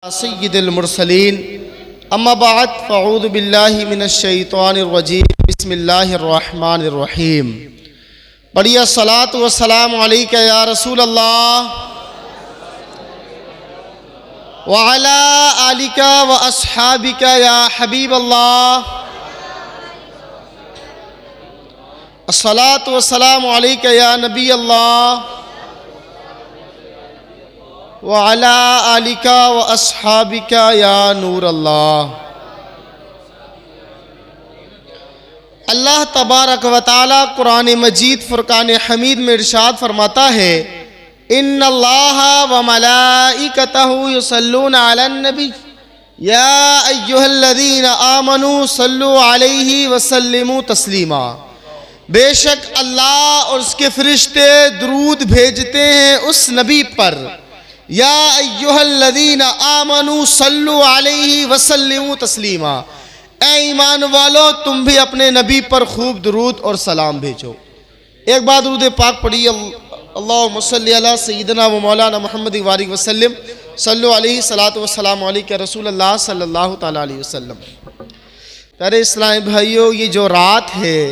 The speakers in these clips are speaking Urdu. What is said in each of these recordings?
سید المرسلین اما بعد فاعوذ باللہ من الشیطان الرجیم بسم اللہ الرحمن الرحیم بڑی الصلاۃ والسلام علیک یا رسول اللہ وعلی آلک واصحابک یا حبیب اللہ الصلاۃ والسلام علیک یا نبی اللہ وعلى آلك وأصحابك یا نور اللہ۔ اللہ تبارک و تعالی قرآن مجید فرقان حمید میں ارشاد فرماتا ہے ان اللہ وملائکتہ یصلون علی النبی یا ایہا الذین آمنوا صلوا علیہ وسلموا تسلیما۔ بے شک اللہ اور اس کے فرشتے درود بھیجتے ہیں اس نبی پر، یا ایہا الذین آمنوا صلوا علیہ وسلموا تسلیما، اے ایمان والو تم بھی اپنے نبی پر خوب درود اور سلام بھیجو۔ ایک بار درود پاک پڑھی، اللہم صلی علی سیدنا و مولانا محمد وآلہ وسلم، صلو علیہ صلاۃ والسلام علیہ رسول اللہ صلی اللہ تعالیٰ علیہ وسلم۔ پیارے اسلامی بھائیو، یہ جو رات ہے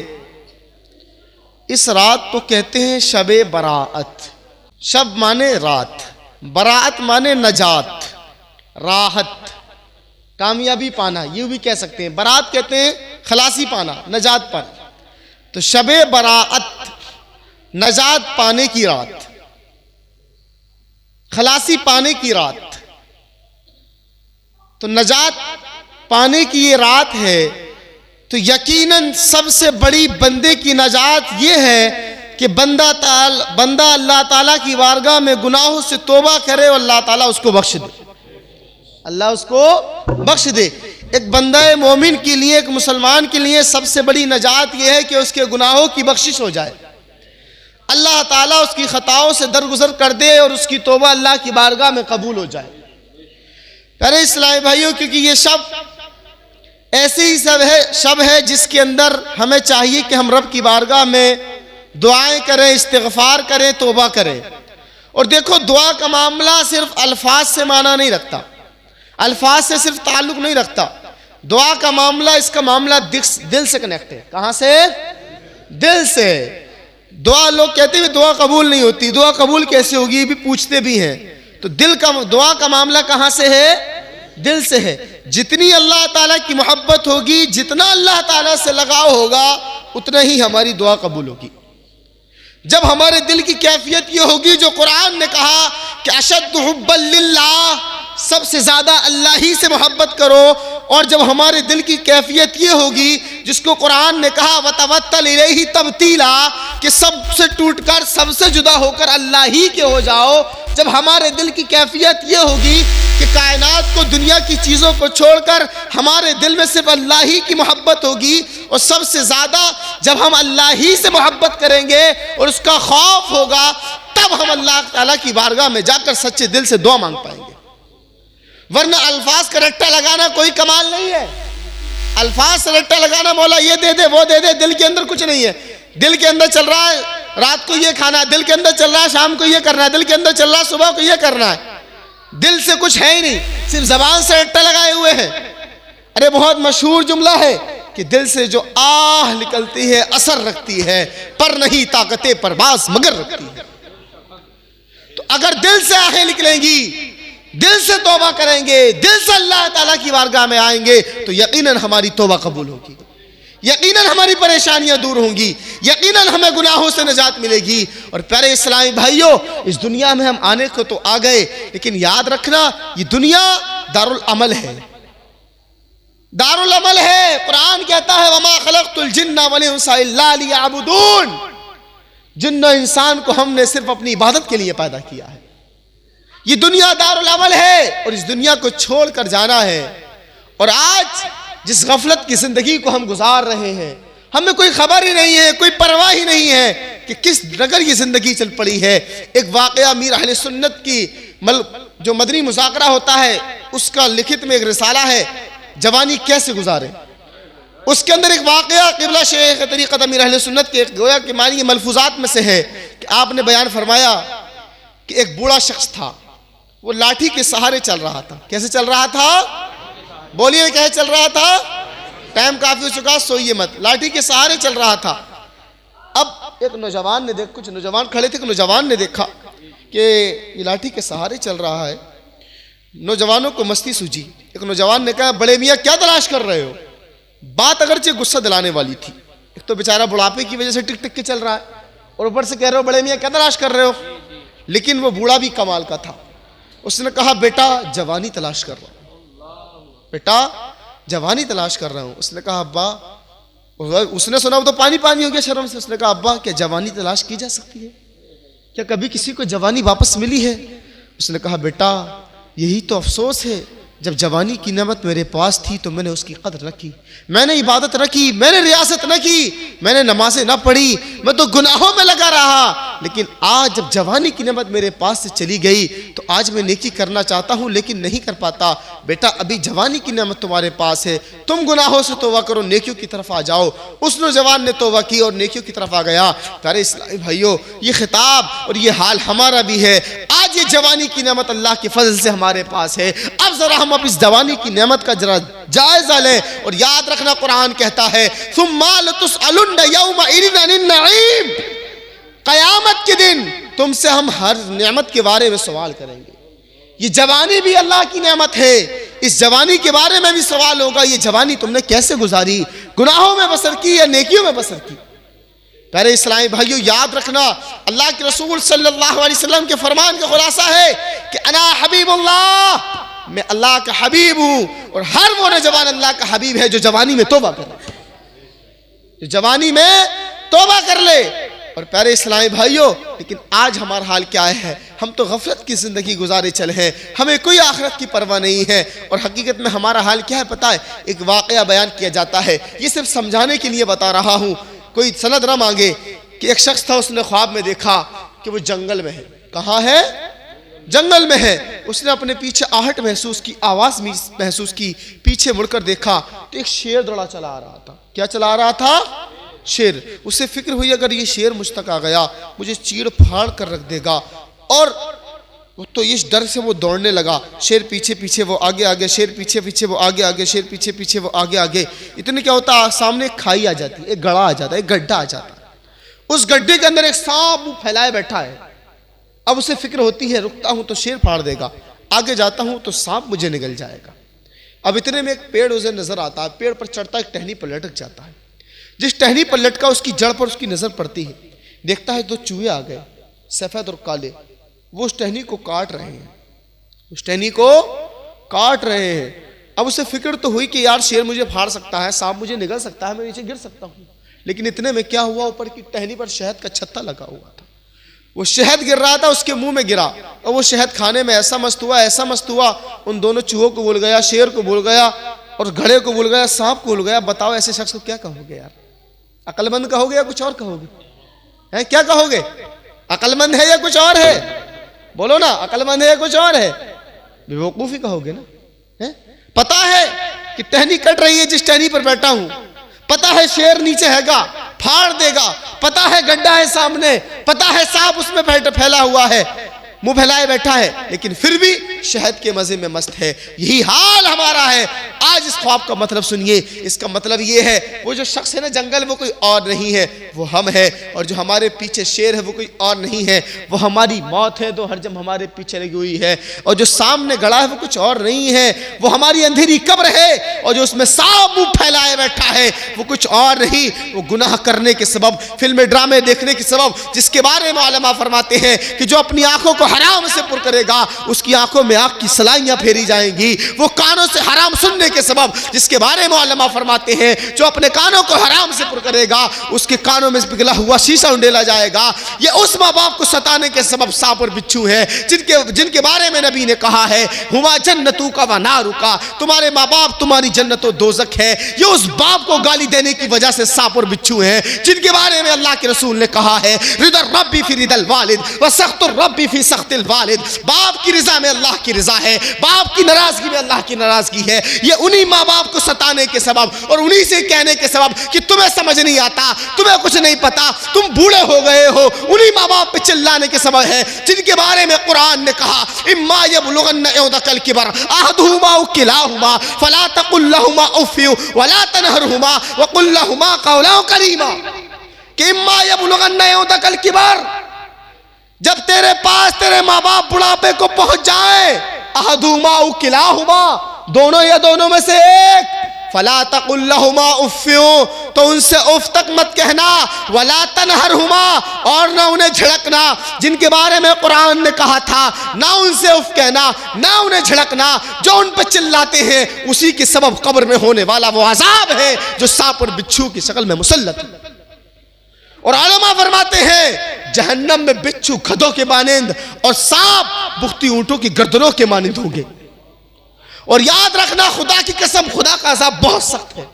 اس رات کو کہتے ہیں شب براءت۔ شب مانے رات، براءت مانے نجات، راحت، کامیابی پانا، یہ بھی کہہ سکتے ہیں۔ براءت کہتے ہیں خلاصی پانا، نجات پر۔ تو شب براءت نجات پانے کی رات، خلاصی پانے کی رات، تو نجات پانے کی یہ رات ہے۔ تو یقیناً سب سے بڑی بندے کی نجات یہ ہے کہ بندہ اللہ تعالیٰ کی بارگاہ میں گناہوں سے توبہ کرے اور اللہ تعالیٰ اس کو بخش دے، اللہ اس کو بخش دے۔ ایک بندہ مومن کے لیے، ایک مسلمان کے لیے سب سے بڑی نجات یہ ہے کہ اس کے گناہوں کی بخشش ہو جائے، اللہ تعالیٰ اس کی خطاؤں سے درگزر کر دے اور اس کی توبہ اللہ کی بارگاہ میں قبول ہو جائے۔ پیارے اسلامی بھائیوں، کیونکہ یہ ایسے ہی شب ہے جس کے اندر ہمیں چاہیے کہ ہم رب کی بارگاہ میں دعائیں کریں، استغفار کریں، توبہ کریں۔ اور دیکھو، دعا کا معاملہ صرف الفاظ سے معنی نہیں رکھتا، الفاظ سے صرف تعلق نہیں رکھتا۔ دعا کا معاملہ، اس کا معاملہ دل سے کنیکٹ ہے۔ کہاں سے؟ دل سے۔ دعا لوگ کہتے ہیں دعا قبول نہیں ہوتی، دعا قبول کیسے ہوگی، یہ بھی پوچھتے بھی ہیں۔ تو دعا کا معاملہ کہاں سے ہے؟ دل سے ہے۔ جتنی اللہ تعالیٰ کی محبت ہوگی، جتنا اللہ تعالیٰ سے لگاؤ ہوگا، اتنا ہی ہماری دعا قبول ہوگی۔ جب ہمارے دل کی کیفیت یہ ہوگی جو قرآن نے کہا کہ اشد حبا للہ، سب سے زیادہ اللہ ہی سے محبت کرو، اور جب ہمارے دل کی کیفیت یہ ہوگی جس کو قرآن نے کہا وتوتل الیہ تبتیلا، کہ سب سے ٹوٹ کر، سب سے جدا ہو کر اللہ ہی کے ہو جاؤ، جب ہمارے دل کی کیفیت یہ ہوگی کہ کائنات کو، دنیا کی چیزوں کو چھوڑ کر ہمارے دل میں صرف اللہ ہی کی محبت ہوگی، اور سب سے زیادہ جب ہم اللہ ہی سے محبت کریں گے اور اس کا خوف ہوگا، تب ہم اللہ تعالیٰ کی بارگاہ میں جا کر سچے دل سے دعا مانگ پائیں گے۔ ورنہ الفاظ کا رٹا لگانا کوئی کمال نہیں ہے۔ الفاظ سے رٹا لگانا، مولا یہ دے دے وہ دے دے، دل کے اندر کچھ نہیں ہے۔ دل کے اندر چل رہا ہے رات کو یہ کھانا ہے، دل کے اندر چل رہا ہے شام کو یہ کرنا ہے، دل کے اندر چل رہا ہے صبح کو یہ کرنا ہے۔ دل سے کچھ ہے ہی نہیں، صرف زبان سے رٹا لگائے ہوئے ہیں۔ ارے بہت مشہور جملہ ہے کہ دل سے جو آہ نکلتی ہے اثر رکھتی ہے، پر نہیں طاقت پرواز مگر رکھتی ہے۔ تو اگر دل سے آہیں نکلیں گی، دل سے توبہ کریں گے، دل سے اللہ تعالیٰ کی بارگاہ میں آئیں گے، تو یقیناً ہماری توبہ قبول ہوگی، یقیناً ہماری پریشانیاں دور ہوں گی، یقیناً ہمیں گناہوں سے نجات ملے گی۔ اور پیارے اسلامی بھائیوں، اس دنیا میں ہم آنے کو تو آ گئے، لیکن یاد رکھنا یہ دنیا دارالعمل ہے، دارالعمل ہے۔ قرآن کہتا ہے وما خلقت الجن والانس الا لیعبدون، جن و انسان کو ہم نے صرف اپنی عبادت کے لیے پیدا کیا ہے۔ یہ دنیا دارالعمل ہے اور اس دنیا کو چھوڑ کر جانا ہے۔ اور آج جس غفلت کی زندگی کو ہم گزار رہے ہیں، ہمیں کوئی خبر ہی نہیں ہے، کوئی پرواہ ہی نہیں ہے کہ کس ڈگر یہ زندگی چل پڑی ہے۔ ایک واقعہ میر اہل سنت کی جو مدنی مذاکرہ ہوتا ہے اس کا لکھت میں ایک رسالہ ہے، جوانی کیسے گزارے۔ اس کے اندر ایک واقعہ قبلہ شیخ طریقت امیر اہل سنت کے گویا کہ معنی ملفوظات میں سے ہے کہ آپ نے بیان فرمایا کہ ایک بوڑھا شخص تھا، وہ لاٹھی کے سہارے چل رہا تھا. کیسے چل رہا تھا؟ بولیے کیسے چل رہا تھا؟ ٹائم کافی ہو چکا، سوئیے مت. لاٹھی کے سہارے چل رہا تھا. اب ایک نوجوان نے کچھ نوجوان کھڑے تھے، ایک نوجوان نے دیکھا کہ یہ لاٹھی کے سہارے چل رہا ہے. نوجوانوں کو مستی سوجی. ایک نوجوان نے کہا بڑے میاں کیا تلاش کر رہے ہو؟ بات اگرچہ غصہ دلانے والی تھی. ایک تو بیچارہ بڑھاپے کی وجہ سے ٹک ٹک کے چل رہا ہے، اور اوپر سے کہہ رہے ہو بڑے میاں کیا تلاش کر رہے ہو. لیکن وہ بوڑھا بھی کمال کا تھا. اس نے کہا بیٹا جوانی تلاش کر رہا ہوں، بیٹا جوانی تلاش کر رہا ہوں. اس نے کہا ابا، اس نے سنا وہ تو پانی پانی ہو گیا شرم سے. اس نے کہا ابا کیا جوانی تلاش کی جا سکتی ہے؟ کیا کبھی کسی کو جوانی واپس ملی ہے؟ اس نے کہا بیٹا یہی تو افسوس ہے، جب جوانی کی نعمت میرے پاس تھی تو میں نے اس کی قدر نہ کی، میں نے عبادت نہ کی، میں نے ریاست نہ کی، میں نے نمازیں نہ پڑھی، میں تو گناہوں میں لگا رہا. لیکن آج جب جوانی کی نعمت میرے پاس سے چلی گئی تو آج میں نیکی کرنا چاہتا ہوں لیکن نہیں کر پاتا. بیٹا ابھی جوانی کی نعمت تمہارے پاس ہے، تم گناہوں سے توبہ کرو، نیکیوں کی طرف آ جاؤ. اس نوجوان نے توبہ کی اور نیکیوں کی طرف آ گیا. پیارے اسلامی بھائیوں، یہ خطاب اور یہ حال ہمارا بھی ہے. آج یہ جوانی کی نعمت اللہ کے فضل سے ہمارے پاس ہے. اب ذرا ہم اب اس جوانی کی نعمت کا ذرا جائزہ لیں. اور یاد رکھنا قرآن کہتا ہے ثم لتسألن یومئذ عن النعیم، قیامت کے دن تم سے ہم ہر نعمت کے بارے میں سوال کریں گے. یہ جوانی بھی اللہ کی نعمت ہے، اس جوانی کے بارے میں بھی سوال ہوگا. یہ جوانی تم نے کیسے گزاری؟ گناہوں میں بسر کی یا نیکیوں میں بسر کی؟ پیارے اسلامی بھائیو، یاد رکھنا اللہ کے رسول صلی اللہ علیہ وسلم کے فرمان کا خلاصہ ہے کہ انا حبیب اللہ، میں اللہ کا حبیب ہوں. اور ہر وہ نوجوان اللہ کا حبیب ہے جو جوانی میں توبہ کر لے، جو جوانی میں توبہ کر لے. اور پیارے اسلامی بھائیو، لیکن آج ہمارا حال کیا ہے؟ ہم تو غفلت کی زندگی گزارے چلے ہیں، ہمیں کوئی آخرت کی پرواہ نہیں ہے. اور حقیقت میں ہمارا حال کیا ہے پتہ ہے؟ ایک واقعہ بیان کیا جاتا ہے، یہ صرف سمجھانے کے لیے بتا رہا ہوں، کوئی سند نہ مانگے. کہ ایک شخص تھا، اس نے خواب میں دیکھا کہ وہ جنگل میں ہے. کہاں ہے؟ جنگل میں ہے. اس نے اپنے پیچھے آہٹ محسوس کی، آواز محسوس کی. پیچھے مڑ کر دیکھا تو ایک شیر دوڑا چلا آ رہا تھا. کیا چلا آ رہا تھا؟ شیر. اسے فکر ہوئی اگر یہ شیر مجھ تک آ گیا مجھے چیڑ پھاڑ کر رکھ دے گا. اور تو اس ڈر سے وہ دوڑنے لگا. شیر پیچھے پیچھے، وہ آگے آگے، شیر پیچھے پیچھے، وہ آگے آگے، شیر پیچھے پیچھے، وہ آگے آگے. اتنے کیا ہوتا، سامنے ایک کھائی آ جاتی، ایک گڑھا آ جاتا، ایک گڈھا آ جاتا. اس گڈھے کے اندر ایک سانپ منہ پھیلائے بیٹھا ہے. اب اسے فکر ہوتی ہے رکتا ہوں تو شیر پھاڑ دے گا، آگے جاتا ہوں تو سانپ مجھے نگل جائے گا. اب اتنے میں ایک پیڑ اسے نظر آتا ہے. پیڑ پر چڑھتا ایک ٹہنی پر لٹک جاتا ہے. جس ٹہنی پر لٹکا اس کی جڑ پر اس کی نظر پڑتی ہے. دیکھتا ہے 2 چوہے آ گئے، سفید اور کالے. وہ اس ٹہنی کو کاٹ رہے ہیں، اس ٹہنی کو کاٹ رہے ہیں. اب اسے فکر تو ہوئی کہ یار شیر مجھے پھاڑ سکتا ہے، سانپ مجھے نگل سکتا ہے، میں نیچے گر سکتا ہوں. لیکن اتنے میں کیا ہوا، اوپر کی ٹہنی پر شہد کا چھتا لگا ہوا تھا. وہ شہد گر رہا تھا، اس کے منہ میں گرا اور وہ شہد کھانے میں ایسا مست ہوا، ایسا مست ہوا، ان دونوں چوہوں کو بھول گیا، شیر کو بھول گیا اور گھڑے کو بھول گیا، سانپ کو بھول گیا. بتاؤ ایسے شخص کو کیا کہو گے یار؟ عقل مند کہو گے یا کچھ اور کہو گے؟ کیا کہو گے؟ عقل مند ہے یا کچھ اور ہے؟ بولو نا، عقل مند ہے یا کچھ اور ہے؟ بے وقوفی کہو گے نا. پتا ہے کہ ٹہنی کٹ رہی ہے جس ٹہنی پر بیٹھا ہوں، پتا ہے شیر نیچے ہے گا، پھاڑ دے گا، پتا ہے گڈھا ہے سامنے، پتا ہے سانپ اس میں پھیلا ہوا ہے، منہ پھیلائے بیٹھا ہے، لیکن پھر بھی شہد کے مزے میں مست ہے. یہی حال ہمارا ہے. آج اس خواب کا مطلب سنیے. اس کا مطلب یہ ہے وہ جو شخص ہے نا جنگل، وہ کوئی اور نہیں ہے، وہ ہم ہے. اور جو ہمارے پیچھے شیر ہے وہ کوئی اور نہیں ہے، وہ ہماری موت ہے جو ہر جم ہمارے پیچھے لگی ہوئی ہے. اور جو سامنے گڑا ہے وہ کچھ اور نہیں ہے، وہ ہماری اندھیری قبر ہے. اور جو اس میں سانپ منہ پھیلائے بیٹھا ہے وہ کچھ اور نہیں، وہ گناہ کرنے کے سبب، فلمیں ڈرامے دیکھنے کے سبب، جس کے بارے میں علماء فرماتے ہیں کہ جو اپنی آنکھوں کو حرام سے پر کرے گا اس کی آنکھوں میں آنکھ کی سلائیاں پھیری جائیں گی. وہ کانوں سے حرام سننے کے سبب، جس کے بارے میں علماء فرماتے ہیں جو اپنے کانوں کو حرام سے پر کرے گا اس کے کانوں میں پگھلا ہوا شیشہ انڈیلا جائے گا. یہ اس ماں باپ کو ستانے کے سبب سانپ اور بچھو ہیں جن کے بارے میں نبی نے کہا ہے ہما جنتو کا و نارو کا، تمہارے ماں باپ تمہاری جنت و دوزخ ہے. یہ اس باپ کو گالی دینے کی وجہ سے سانپ اور بچھو ہیں جن کے بارے میں اللہ کے رسول نے کہا ہے رضا الرب فی رضا الوالد و سخط الرب فی سخط الوالد. باپ کی رضا میں اللہ کی رضا ہے، باپ کی ناراضگی میں اللہ کی ناراضگی ہے۔ یہ انہی ماں باپ کو ستانے کے سبب اور انہی سے کہنے کے سبب کہ تمہیں سمجھ نہیں آتا، تمہیں کچھ نہیں پتا، تم بوڑھے ہو گئے ہو، انہی ماں باپ پہ چلانے کے سبب ہے جن کے بارے میں قرآن نے کہا اما یبلغن عندک الکبر احدہما او کلاہما فلا تقل لہما اف ولا تنہرہما وقل لہما قولا کریما، کہ اما یبلغن عندک الکبر، جب تیرے پاس تیرے ماں باپ بڑھاپے کو پہنچ جائے، احدہما او کلاہما، دونوں یا دونوں میں سے ایک، فلا تقل لہما اف، تو ان سے اف تک مت کہنا، ولا تنہرہما، اور نہ انہیں جھڑکنا، جن کے بارے میں قرآن نے کہا تھا نہ ان سے اف کہنا نہ انہیں جھڑکنا، جو ان پہ چلاتے ہیں اسی کے سبب قبر میں ہونے والا وہ عذاب ہے جو سانپ اور بچھو کی شکل میں مسلط ہے۔ اور علماء فرماتے ہیں جہنم میں بچھو گدھوں کے مانند اور سانپ بختی اونٹوں کی گردنوں کے مانند ہوں گے۔ اور یاد رکھنا، خدا کی قسم، خدا کا عذاب بہت سخت ہے۔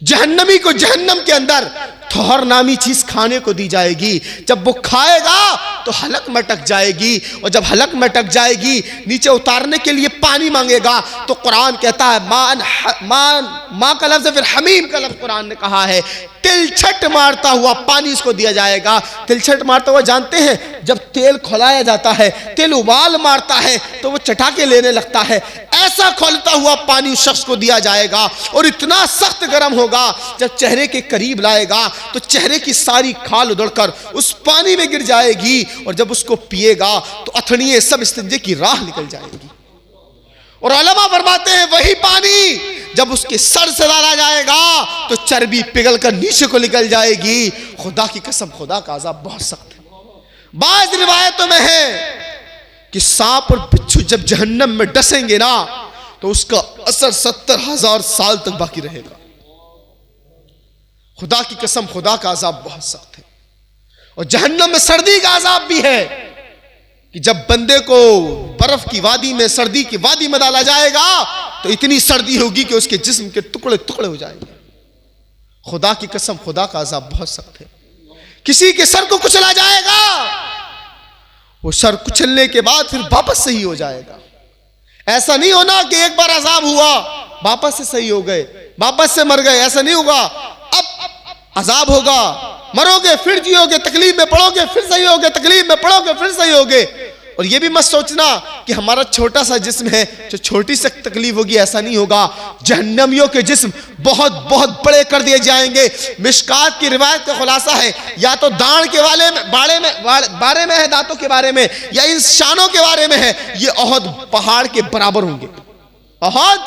جہنمی کو جہنم کے اندر تھور نامی چیز کھانے کو دی جائے گی، جب وہ کھائے گا تو حلق میں ٹک جائے گی، اور جب حلق میں ٹک جائے گی نیچے اتارنے کے لیے پانی مانگے گا تو قرآن کہتا ہے ماں کا لفظ، پھر حمیم کا لفظ قرآن نے کہا ہے، تل چھٹ مارتا ہوا پانی اس کو دیا جائے گا۔ تل چھٹ مارتا ہوا جانتے ہیں جب تیل کھولایا جاتا ہے، تیل ابال مارتا ہے تو وہ چٹاکے لینے لگتا ہے، ایسا کھولتا ہوا پانی اس شخص کو دیا جائے گا، اور اتنا سخت گرم ہوگا جب چہرے کے قریب لائے گا تو چہرے کی ساری کھال ادڑ کر اس پانی میں گر جائے گی، اور جب اس کو پیے گا تو اتھڑییں سب استنجے کی راہ نکل جائے گی۔ اور علماء فرماتے ہیں وہی پانی جب اس کے سر سے ڈالا جائے گا تو چربی پگھل کر نیچے کو نکل جائے گی۔ خدا کی قسم، خدا کا عذاب بہت سخت ہے۔ بعض روایتوں میں ہے کہ سانپ اور بچھو جب جہنم میں ڈسیں گے نا تو اس کا اثر 70,000 سال تک باقی رہے گا۔ خدا کی قسم، خدا کا عذاب بہت سخت ہے۔ اور جہنم میں سردی کا عذاب بھی ہے کہ جب بندے کو برف کی وادی میں، سردی کی وادی میں ڈالا جائے گا تو اتنی سردی ہوگی کہ اس کے جسم کے ٹکڑے ٹکڑے ہو جائیں گے۔ خدا کی قسم، خدا کا عذاب بہت سخت ہے۔ کسی کے سر کو کچلا جائے گا، وہ سر کچلنے کے بعد پھر واپس صحیح ہو جائے گا۔ ایسا نہیں ہونا کہ ایک بار عذاب ہوا واپس سے صحیح ہو گئے، واپس سے مر گئے، ایسا نہیں ہوگا۔ اب عذاب ہوگا، مرو گے پھر جیو گے، تکلیف میں پڑو گے پھر صحیح ہوگے، تکلیف میں پڑو گے پھر صحیح ہوگے۔ اور یہ بھی مت سوچنا کہ ہمارا چھوٹا سا جسم ہے جو چھوٹی سی تکلیف ہوگی، ایسا نہیں ہوگا۔ جہنمیوں کے جسم بہت بہت بڑے کر دیے جائیں گے۔ مشکات کی روایت کا خلاصہ ہے، یا تو دانت کے بارے میں ہے، دانتوں کے بارے میں، یا ان شانوں کے بارے میں ہے، یہ احد پہاڑ کے برابر ہوں گے، احد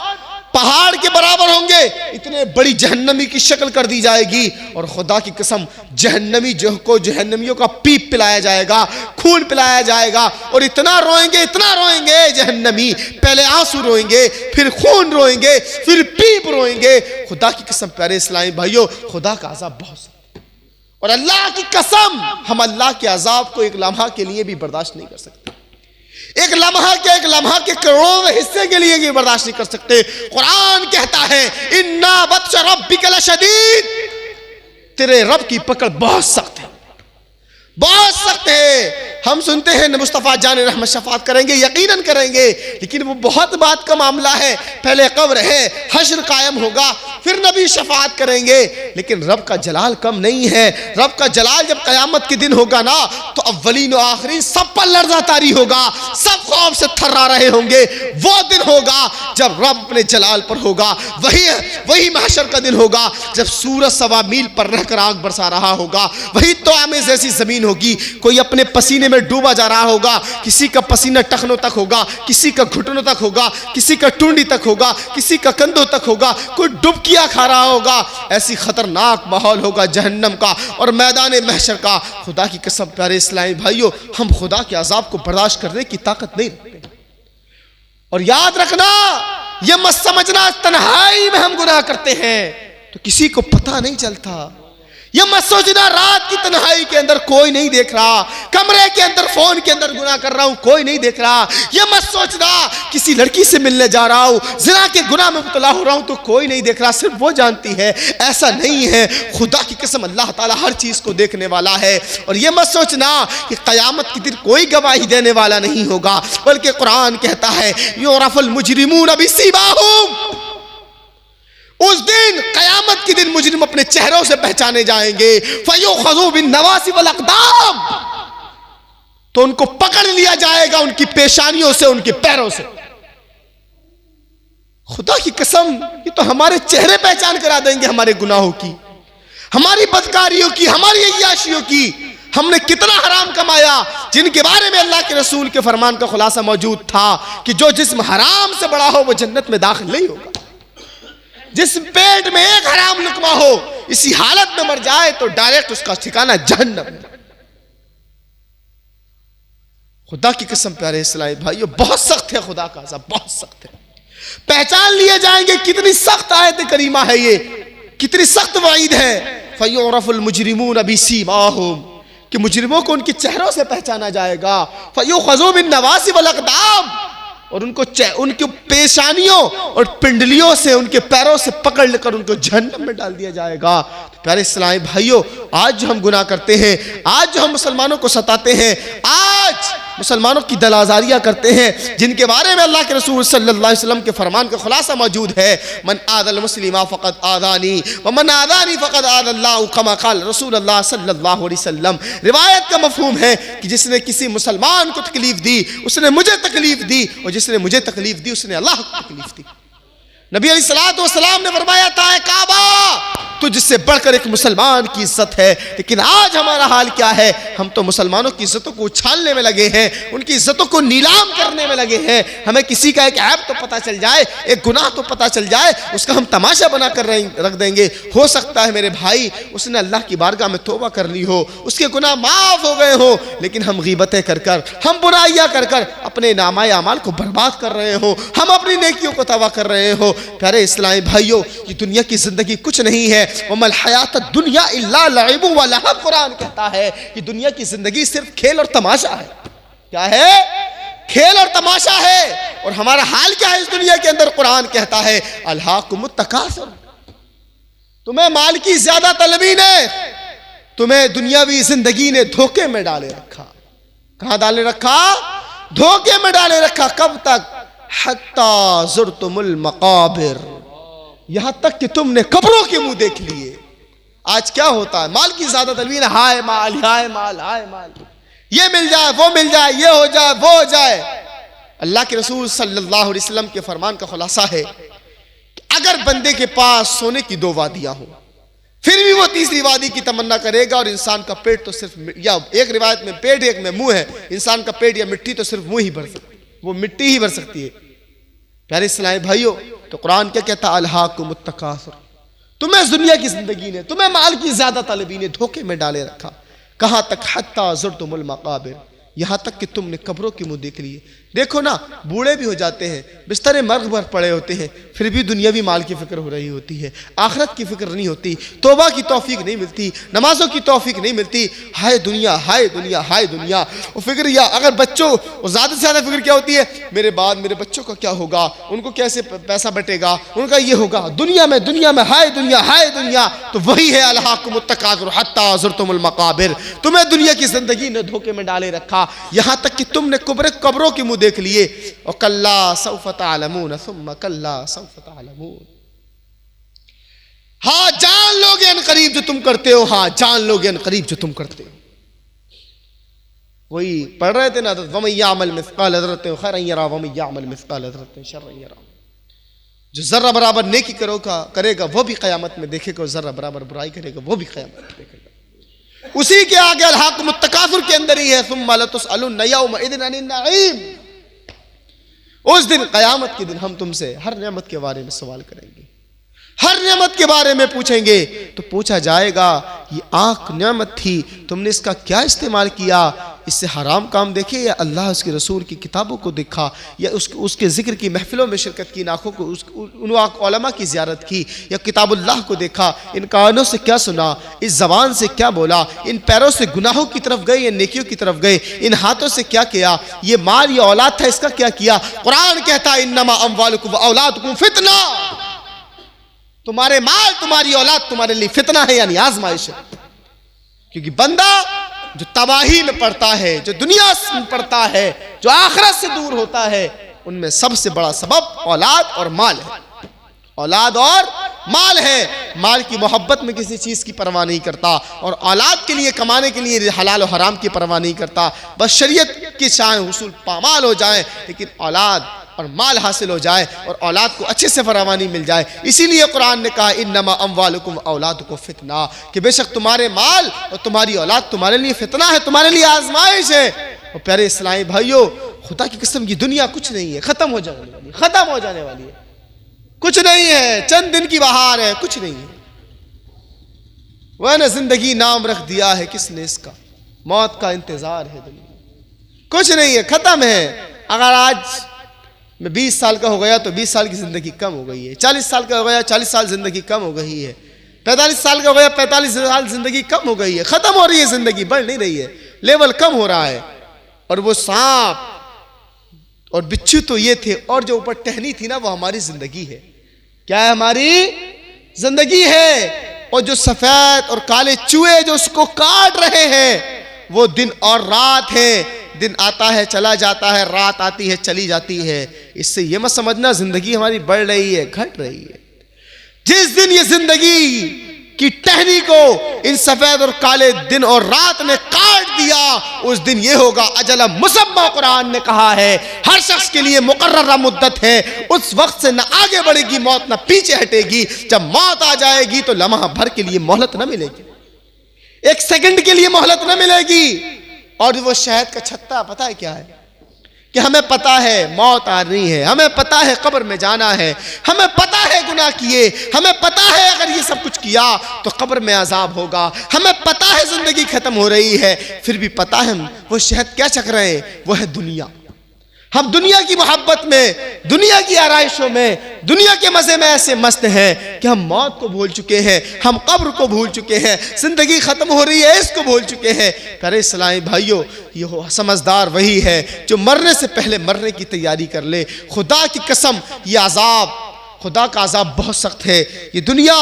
پہاڑ کے برابر ہوں گے، اتنے بڑی جہنمی کی شکل کر دی جائے گی۔ اور خدا کی قسم، جہنمیوں کا پیپ پلایا جائے گا، خون پلایا جائے گا، اور اتنا روئیں گے جہنمی، پہلے آنسو روئیں گے، پھر خون روئیں گے، پھر پیپ روئیں گے۔ خدا کی قسم پیارے اسلامی بھائیوں، خدا کا عذاب بہت سخت ہے، اور اللہ کی قسم ہم اللہ کے عذاب کو ایک لمحہ کے لیے بھی برداشت نہیں کر سکتے، ایک لمحہ کے کروڑوں حصے کے لیے بھی برداشت نہیں کر سکتے۔ قرآن کہتا ہے اِنَّا بَطْشَ رَبِّكَ لَشَدِيدٌ، تیرے رب کی پکڑ بہت سخت ہے، بہت سخت ہے۔ ہم سنتے ہیں مصطفیٰ جان رحمت شفاعت کریں گے، یقیناً کریں گے، لیکن وہ بہت بات کا معاملہ ہے۔ پہلے قبر ہے، حشر قائم ہوگا، پھر نبی شفاعت کریں گے، لیکن رب کا جلال کم نہیں ہے۔ رب کا جلال جب قیامت کے دن ہوگا نا تو اولین و آخرین سب پر لرزہ طاری ہوگا، سب خوف سے تھرا رہے ہوں گے۔ وہ دن ہوگا جب رب اپنے جلال پر ہوگا، وہی محشر کا دن ہوگا جب سورج 1.25 میل پر رہ کر آگ برسا رہا ہوگا، وہی توامے جیسی زمین ہوگی، کوئی اپنے پسینے میں ڈوبا جا رہا ہوگا، کسی کا پسینہ ٹخنوں تک ہوگا، کسی کا گھٹنوں تک ہوگا، کسی کا ٹونڈی تک ہوگا، کسی کا کندھوں تک ہوگا، کوئی ڈبکیاں کھا رہا ہوگا۔ ایسی خطرناک ماحول ہوگا جہنم کا اور میدان محشر کا۔ خدا کی قسم پیارے اسلامی بھائیوں، ہم خدا کے عذاب کو برداشت کرنے کی طاقت نہیں رکھتے۔ اور یاد رکھنا، یہ مت سمجھنا تنہائی میں ہم گناہ کرتے ہیں تو کسی کو پتہ نہیں چلتا، یہ مت سوچنا رات کی تنہائی کے اندر کوئی نہیں دیکھ رہا، کمرے کے اندر فون کے اندر گناہ کر رہا ہوں کوئی نہیں دیکھ رہا، یہ مت سوچنا کسی لڑکی سے ملنے جا رہا ہوں زنا کے گناہ میں مبتلا ہو رہا ہوں تو کوئی نہیں دیکھ رہا، صرف وہ جانتی ہے۔ ایسا نہیں ہے، خدا کی قسم اللہ تعالیٰ ہر چیز کو دیکھنے والا ہے۔ اور یہ مت سوچنا کہ قیامت کے دن کوئی گواہی دینے والا نہیں ہوگا، بلکہ قرآن کہتا ہے یعرف المجرمون بسیماہم، اس دن قیامت کے دن مجرم اپنے چہروں سے پہچانے جائیں گے۔ فَيُؤْخَذُوا بِالنَّوَاصِ وَالْأَقْدَامِ، تو ان کو پکڑ لیا جائے گا ان کی پیشانیوں سے، ان کے پیروں سے۔ خدا کی قسم یہ تو ہمارے چہرے پہچان کرا دیں گے ہمارے گناہوں کی، ہماری بدکاریوں کی، ہماری عیاشیوں کی۔ ہم نے کتنا حرام کمایا جن کے بارے میں اللہ کے رسول کے فرمان کا خلاصہ موجود تھا کہ جو جسم حرام سے بڑا ہو وہ جنت میں داخل نہیں ہوگا۔ جس پیٹ میں ایک حرام لقمہ ہو اسی حالت میں مر جائے تو ڈائریکٹ اس کا ٹھکانہ جہنم۔ خدا کی قسم پیارے اسلامی بھائیو بہت سخت ہے، خدا کا عذاب بہت سخت ہے۔ پہچان لیے جائیں گے، کتنی سخت آیت کریمہ ہے یہ، کتنی سخت وعید ہے۔ فَيُعْرَفُ الْمُجْرِمُونَ بِسِیمَاہُم، کہ مجرموں کو ان کے چہروں سے پہچانا جائے گا۔ فَيُؤْخَذُوا بِالنَّوَاصِ وَالْأَقْدَامِ، اور ان کو پیشانیوں اور پنڈلیوں سے، ان کے پیروں سے پکڑ لے کر ان کو جہنم میں ڈال دیا جائے گا۔ پیارے اسلامی بھائیو آج جو ہم گناہ کرتے ہیں، آج جو ہم مسلمانوں کو ستاتے ہیں، آج مسلمانوں کی دل آزاریاں کرتے ہیں، جن کے بارے میں اللہ کے رسول صلی اللہ علیہ وسلم کے فرمان کا خلاصہ موجود ہے، من آذى المسلم فقد آذانی ومن آذانی فقد آذى اللہ، کما قال رسول اللہ صلی اللہ علیہ وسلم۔ روایت کا مفہوم ہے کہ جس نے کسی مسلمان کو تکلیف دی اس نے مجھے تکلیف دی، اور جس نے مجھے تکلیف دی اس نے اللہ کو تکلیف دی۔ نبی علیہ الصلوۃ والسلام نے فرمایا تھا کعبہ تجھ سے بڑھ کر ایک مسلمان کی عزت ہے، لیکن آج ہمارا حال کیا ہے؟ ہم تو مسلمانوں کی عزتوں کو اچھالنے میں لگے ہیں، ان کی عزتوں کو نیلام کرنے میں لگے ہیں۔ ہمیں کسی کا ایک عیب تو پتہ چل جائے، ایک گناہ تو پتہ چل جائے، اس کا ہم تماشا بنا کر رکھ دیں گے۔ ہو سکتا ہے میرے بھائی اس نے اللہ کی بارگاہ میں توبہ کر لی ہو، اس کے گناہ معاف ہو گئے ہوں، لیکن ہم غیبتیں کر کر، ہم برائیاں کر کر اپنے نامہ اعمال کو برباد کر رہے ہوں، ہم اپنی نیکیوں کو تباہ کر رہے ہوں۔ پیارے اسلامی بھائیوں یہ دنیا کی زندگی کچھ نہیں ہے، وَمَا الْحَيَاةُ الدُّنْيَا إِلَّا لَعِبٌ وَلَهْوٌ، قرآن کہتا ہے کہ دنیا کی زندگی صرف کھیل اور تماشا ہے۔ کیا ہے؟ کھیل اور تماشا ہے۔ اور ہمارا حال کیا ہے اس دنیا کے اندر؟ قرآن کہتا ہے أَلْهَاكُمُ التَّكَاثُرُ، تمہیں مال کی زیادہ طلبی نے تمہیں دنیاوی زندگی نے دھوکے میں ڈالے رکھا۔ کہاں ڈالے رکھا؟ دھوکے میں ڈالے رکھا۔ کب تک؟ حتی زرتم المقابر، یہاں تک کہ تم نے قبروں کے منہ دیکھ لیے۔ آج کیا ہوتا ہے؟ مال کی زیادہ طلبی، ہائے مال ہائے مال ہائے مال، یہ مل جائے وہ مل جائے، یہ ہو جائے وہ ہو جائے۔ اللہ کے رسول صلی اللہ علیہ وسلم کے فرمان کا خلاصہ ہے کہ اگر بندے کے پاس سونے کی 2 وادیاں ہوں پھر بھی وہ تیسری وادی کی تمنا کرے گا، اور انسان کا پیٹ تو صرف، یا ایک روایت میں پیٹ ایک میں منہ ہے، انسان کا پیٹ یا مٹی تو صرف منہ ہی بھر سکتی، وہ مٹی ہی بھر سکتی ہے۔ پیارے اسلامی بھائیوں تو قرآن کیا کہتا ہے؟ الہاکم التکاثر، تمہیں دنیا کی زندگی نے، تمہیں مال کی زیادہ طلبی نے دھوکے میں ڈالے رکھا۔ کہاں تک؟ حتی زرتم المقابر، یہاں تک کہ تم نے قبروں کے منہ دیکھ لیے۔ دیکھو نا بوڑھے بھی ہو جاتے ہیں، بستر مرگ پر پڑے ہوتے ہیں، پھر بھی دنیاوی مال کی فکر ہو رہی ہوتی ہے، آخرت کی فکر نہیں ہوتی، توبہ کی توفیق نہیں ملتی، نمازوں کی توفیق نہیں ملتی۔ ہائے دنیا ہائے دنیا ہائے دنیا۔ وہ فکر، یا اگر بچوں زیادہ سے زیادہ فکر کیا ہوتی ہے؟ میرے بعد میرے بچوں کا کیا ہوگا، ان کو کیسے پیسہ بٹے گا، ان کا یہ ہوگا، دنیا میں ہائے دنیا ہائے دنیا۔ تو وہی ہے الہاکم التکاثر حتی زرتم المقابر، تمہیں دنیا کی زندگی نے دھوکے میں ڈالے رکھا، یہاں تک کہ تم نے قبروں کے منہ دیکھ لیے۔ وَكَلَّا سَوْفَ تَعْلَمُونَ ثُمَّ كَلَّا سَوْفَ تَعْلَمُونَ، ہاں جان لوگے ان قریب جو تم کرتے ہو، ہاں جان لوگے ان قریب جو تم کرتے ہو۔ وہی پڑھ رہے تھے نا، وَمَن يَعْمَلْ مِثْقَالَ ذَرَّةٍ خَيْرًا يَرَهُ وَمَن يَعْمَلْ مِثْقَالَ ذَرَّةٍ شَرًّا يَرَهُ، جو ذرہ برابر نیکی کرے گا وہ بھی قیامت میں دیکھے گا، اور ذرہ برابر برائی کرے گا وہ بھی قیامت میں دیکھے گا۔ اسی کے آگے الحاکم التکاثر کے اندر ہی ہے ثم لتسألن یومئذ عن النعیم، اس دن قیامت کے دن ہم تم سے ہر نعمت کے بارے میں سوال کریں گے، ہر نعمت کے بارے میں پوچھیں گے۔ تو پوچھا جائے گا یہ آنکھ نعمت تھی، تم نے اس کا کیا استعمال کیا؟ اس سے حرام کام دیکھے یا اللہ اس کے رسول کی کتابوں کو دیکھا یا اس کے ذکر کی محفلوں میں شرکت کی، آنکھوں کو ان علماء کی زیارت کی یا کتاب اللہ کو دیکھا، ان کانوں سے کیا سنا، اس زبان سے کیا بولا، ان پیروں سے گناہوں کی طرف گئے یا نیکیوں کی طرف گئے، ان ہاتھوں سے کیا کیا، یہ مال یا اولاد تھا اس کا کیا کیا۔ قرآن کہتا ہے انما اموالکم واولادکم فتنہ، تمہارے مال تمہاری اولاد تمہارے لیے فتنہ ہے، یعنی آزمائش ہے۔ کیونکہ بندہ جو تباہی میں پڑتا ہے، جو دنیا سے پڑتا ہے، جو آخرت سے دور ہوتا ہے، ان میں سب سے بڑا سبب اولاد اور مال ہے، اولاد اور مال ہے۔ مال کی محبت میں کسی چیز کی پرواہ نہیں کرتا، اور اولاد کے لیے کمانے کے لیے حلال و حرام کی پرواہ نہیں کرتا، بس شریعت کے چاہیں حصول پامال ہو جائیں لیکن اولاد اور مال حاصل ہو جائے اور اولاد کو اچھے سے فراوانی مل جائے۔ اسی لیے قرآن نے کہا انما اموالکم اولادکم فتنہ، کہ بے شک تمہارے مال اور تمہاری اولاد تمہارے لیے فتنہ ہے، تمہارے لیے آزمائش ہے۔ اور پیارے اسلامی بھائیوں، خدا کی قسم یہ دنیا کچھ نہیں ہے، ختم ہو جانے والی ہے، ختم ہو جانے والی ہے، کچھ نہیں ہے، چند دن کی بہار ہے، کچھ نہیں ہے۔ وہ نے زندگی نام رکھ دیا ہے کس نے اس کا، موت کا انتظار ہے دنیا، کچھ نہیں ہے، ختم ہے۔ اگر آج میں 20 سال کا ہو گیا تو 20 سال کی زندگی کم ہو گئی ہے، 40 سال کا ہو گیا 40 سال زندگی کم ہو گئی ہے، 45 سال کا ہو گیا 45 سال زندگی کم ہو گئی ہے، ختم ہو رہی ہے زندگی، بڑھ نہیں رہی ہے، لیول کم ہو رہا ہے۔ اور وہ سانپ اور بچھو تو یہ تھے، اور جو اوپر ٹہنی تھی نا وہ ہماری زندگی ہے۔ کیا ہے؟ ہماری زندگی ہے۔ اور جو سفید اور کالے چوہے جو اس کو کاٹ رہے ہیں وہ دن اور رات ہے، دن آتا ہے چلا جاتا ہے، رات آتی ہے چلی جاتی ہے۔ اس سے یہ مت سمجھنا زندگی ہماری بڑھ رہی ہے، گھٹ رہی ہے۔ جس دن یہ زندگی کی ٹہنی کو ان سفید اور کالے دن اور رات نے کاٹ دیا، اس دن یہ ہوگا اجل مسمى۔ قرآن نے کہا ہے ہر شخص کے لیے مقررہ مدت ہے، اس وقت سے نہ آگے بڑھے گی موت نہ پیچھے ہٹے گی۔ جب موت آ جائے گی تو لمحہ بھر کے لیے مہلت نہ ملے گی، ایک سیکنڈ کے لیے مہلت نہ ملے گی۔ اور وہ شہد کا چھتا پتہ ہے کیا ہے؟ کہ ہمیں پتا ہے موت آ رہی ہے، ہمیں پتا ہے قبر میں جانا ہے، ہمیں پتا ہے گناہ کیے، ہمیں پتا ہے اگر یہ سب کچھ کیا تو قبر میں عذاب ہوگا، ہمیں پتا ہے زندگی ختم ہو رہی ہے، پھر بھی پتا ہے وہ شہد کیا چکھ رہے ہیں، وہ ہے دنیا۔ ہم دنیا کی محبت میں، دنیا کی آرائشوں میں، دنیا کے مزے میں ایسے مست ہیں کہ ہم موت کو بھول چکے ہیں، ہم قبر کو بھول چکے ہیں، زندگی ختم ہو رہی ہے اس کو بھول چکے ہیں۔ پیارے اسلامی بھائیوں، یہ سمجھدار وہی ہے جو مرنے سے پہلے مرنے کی تیاری کر لے۔ خدا کی قسم یہ عذاب، خدا کا عذاب بہت سخت ہے۔ یہ دنیا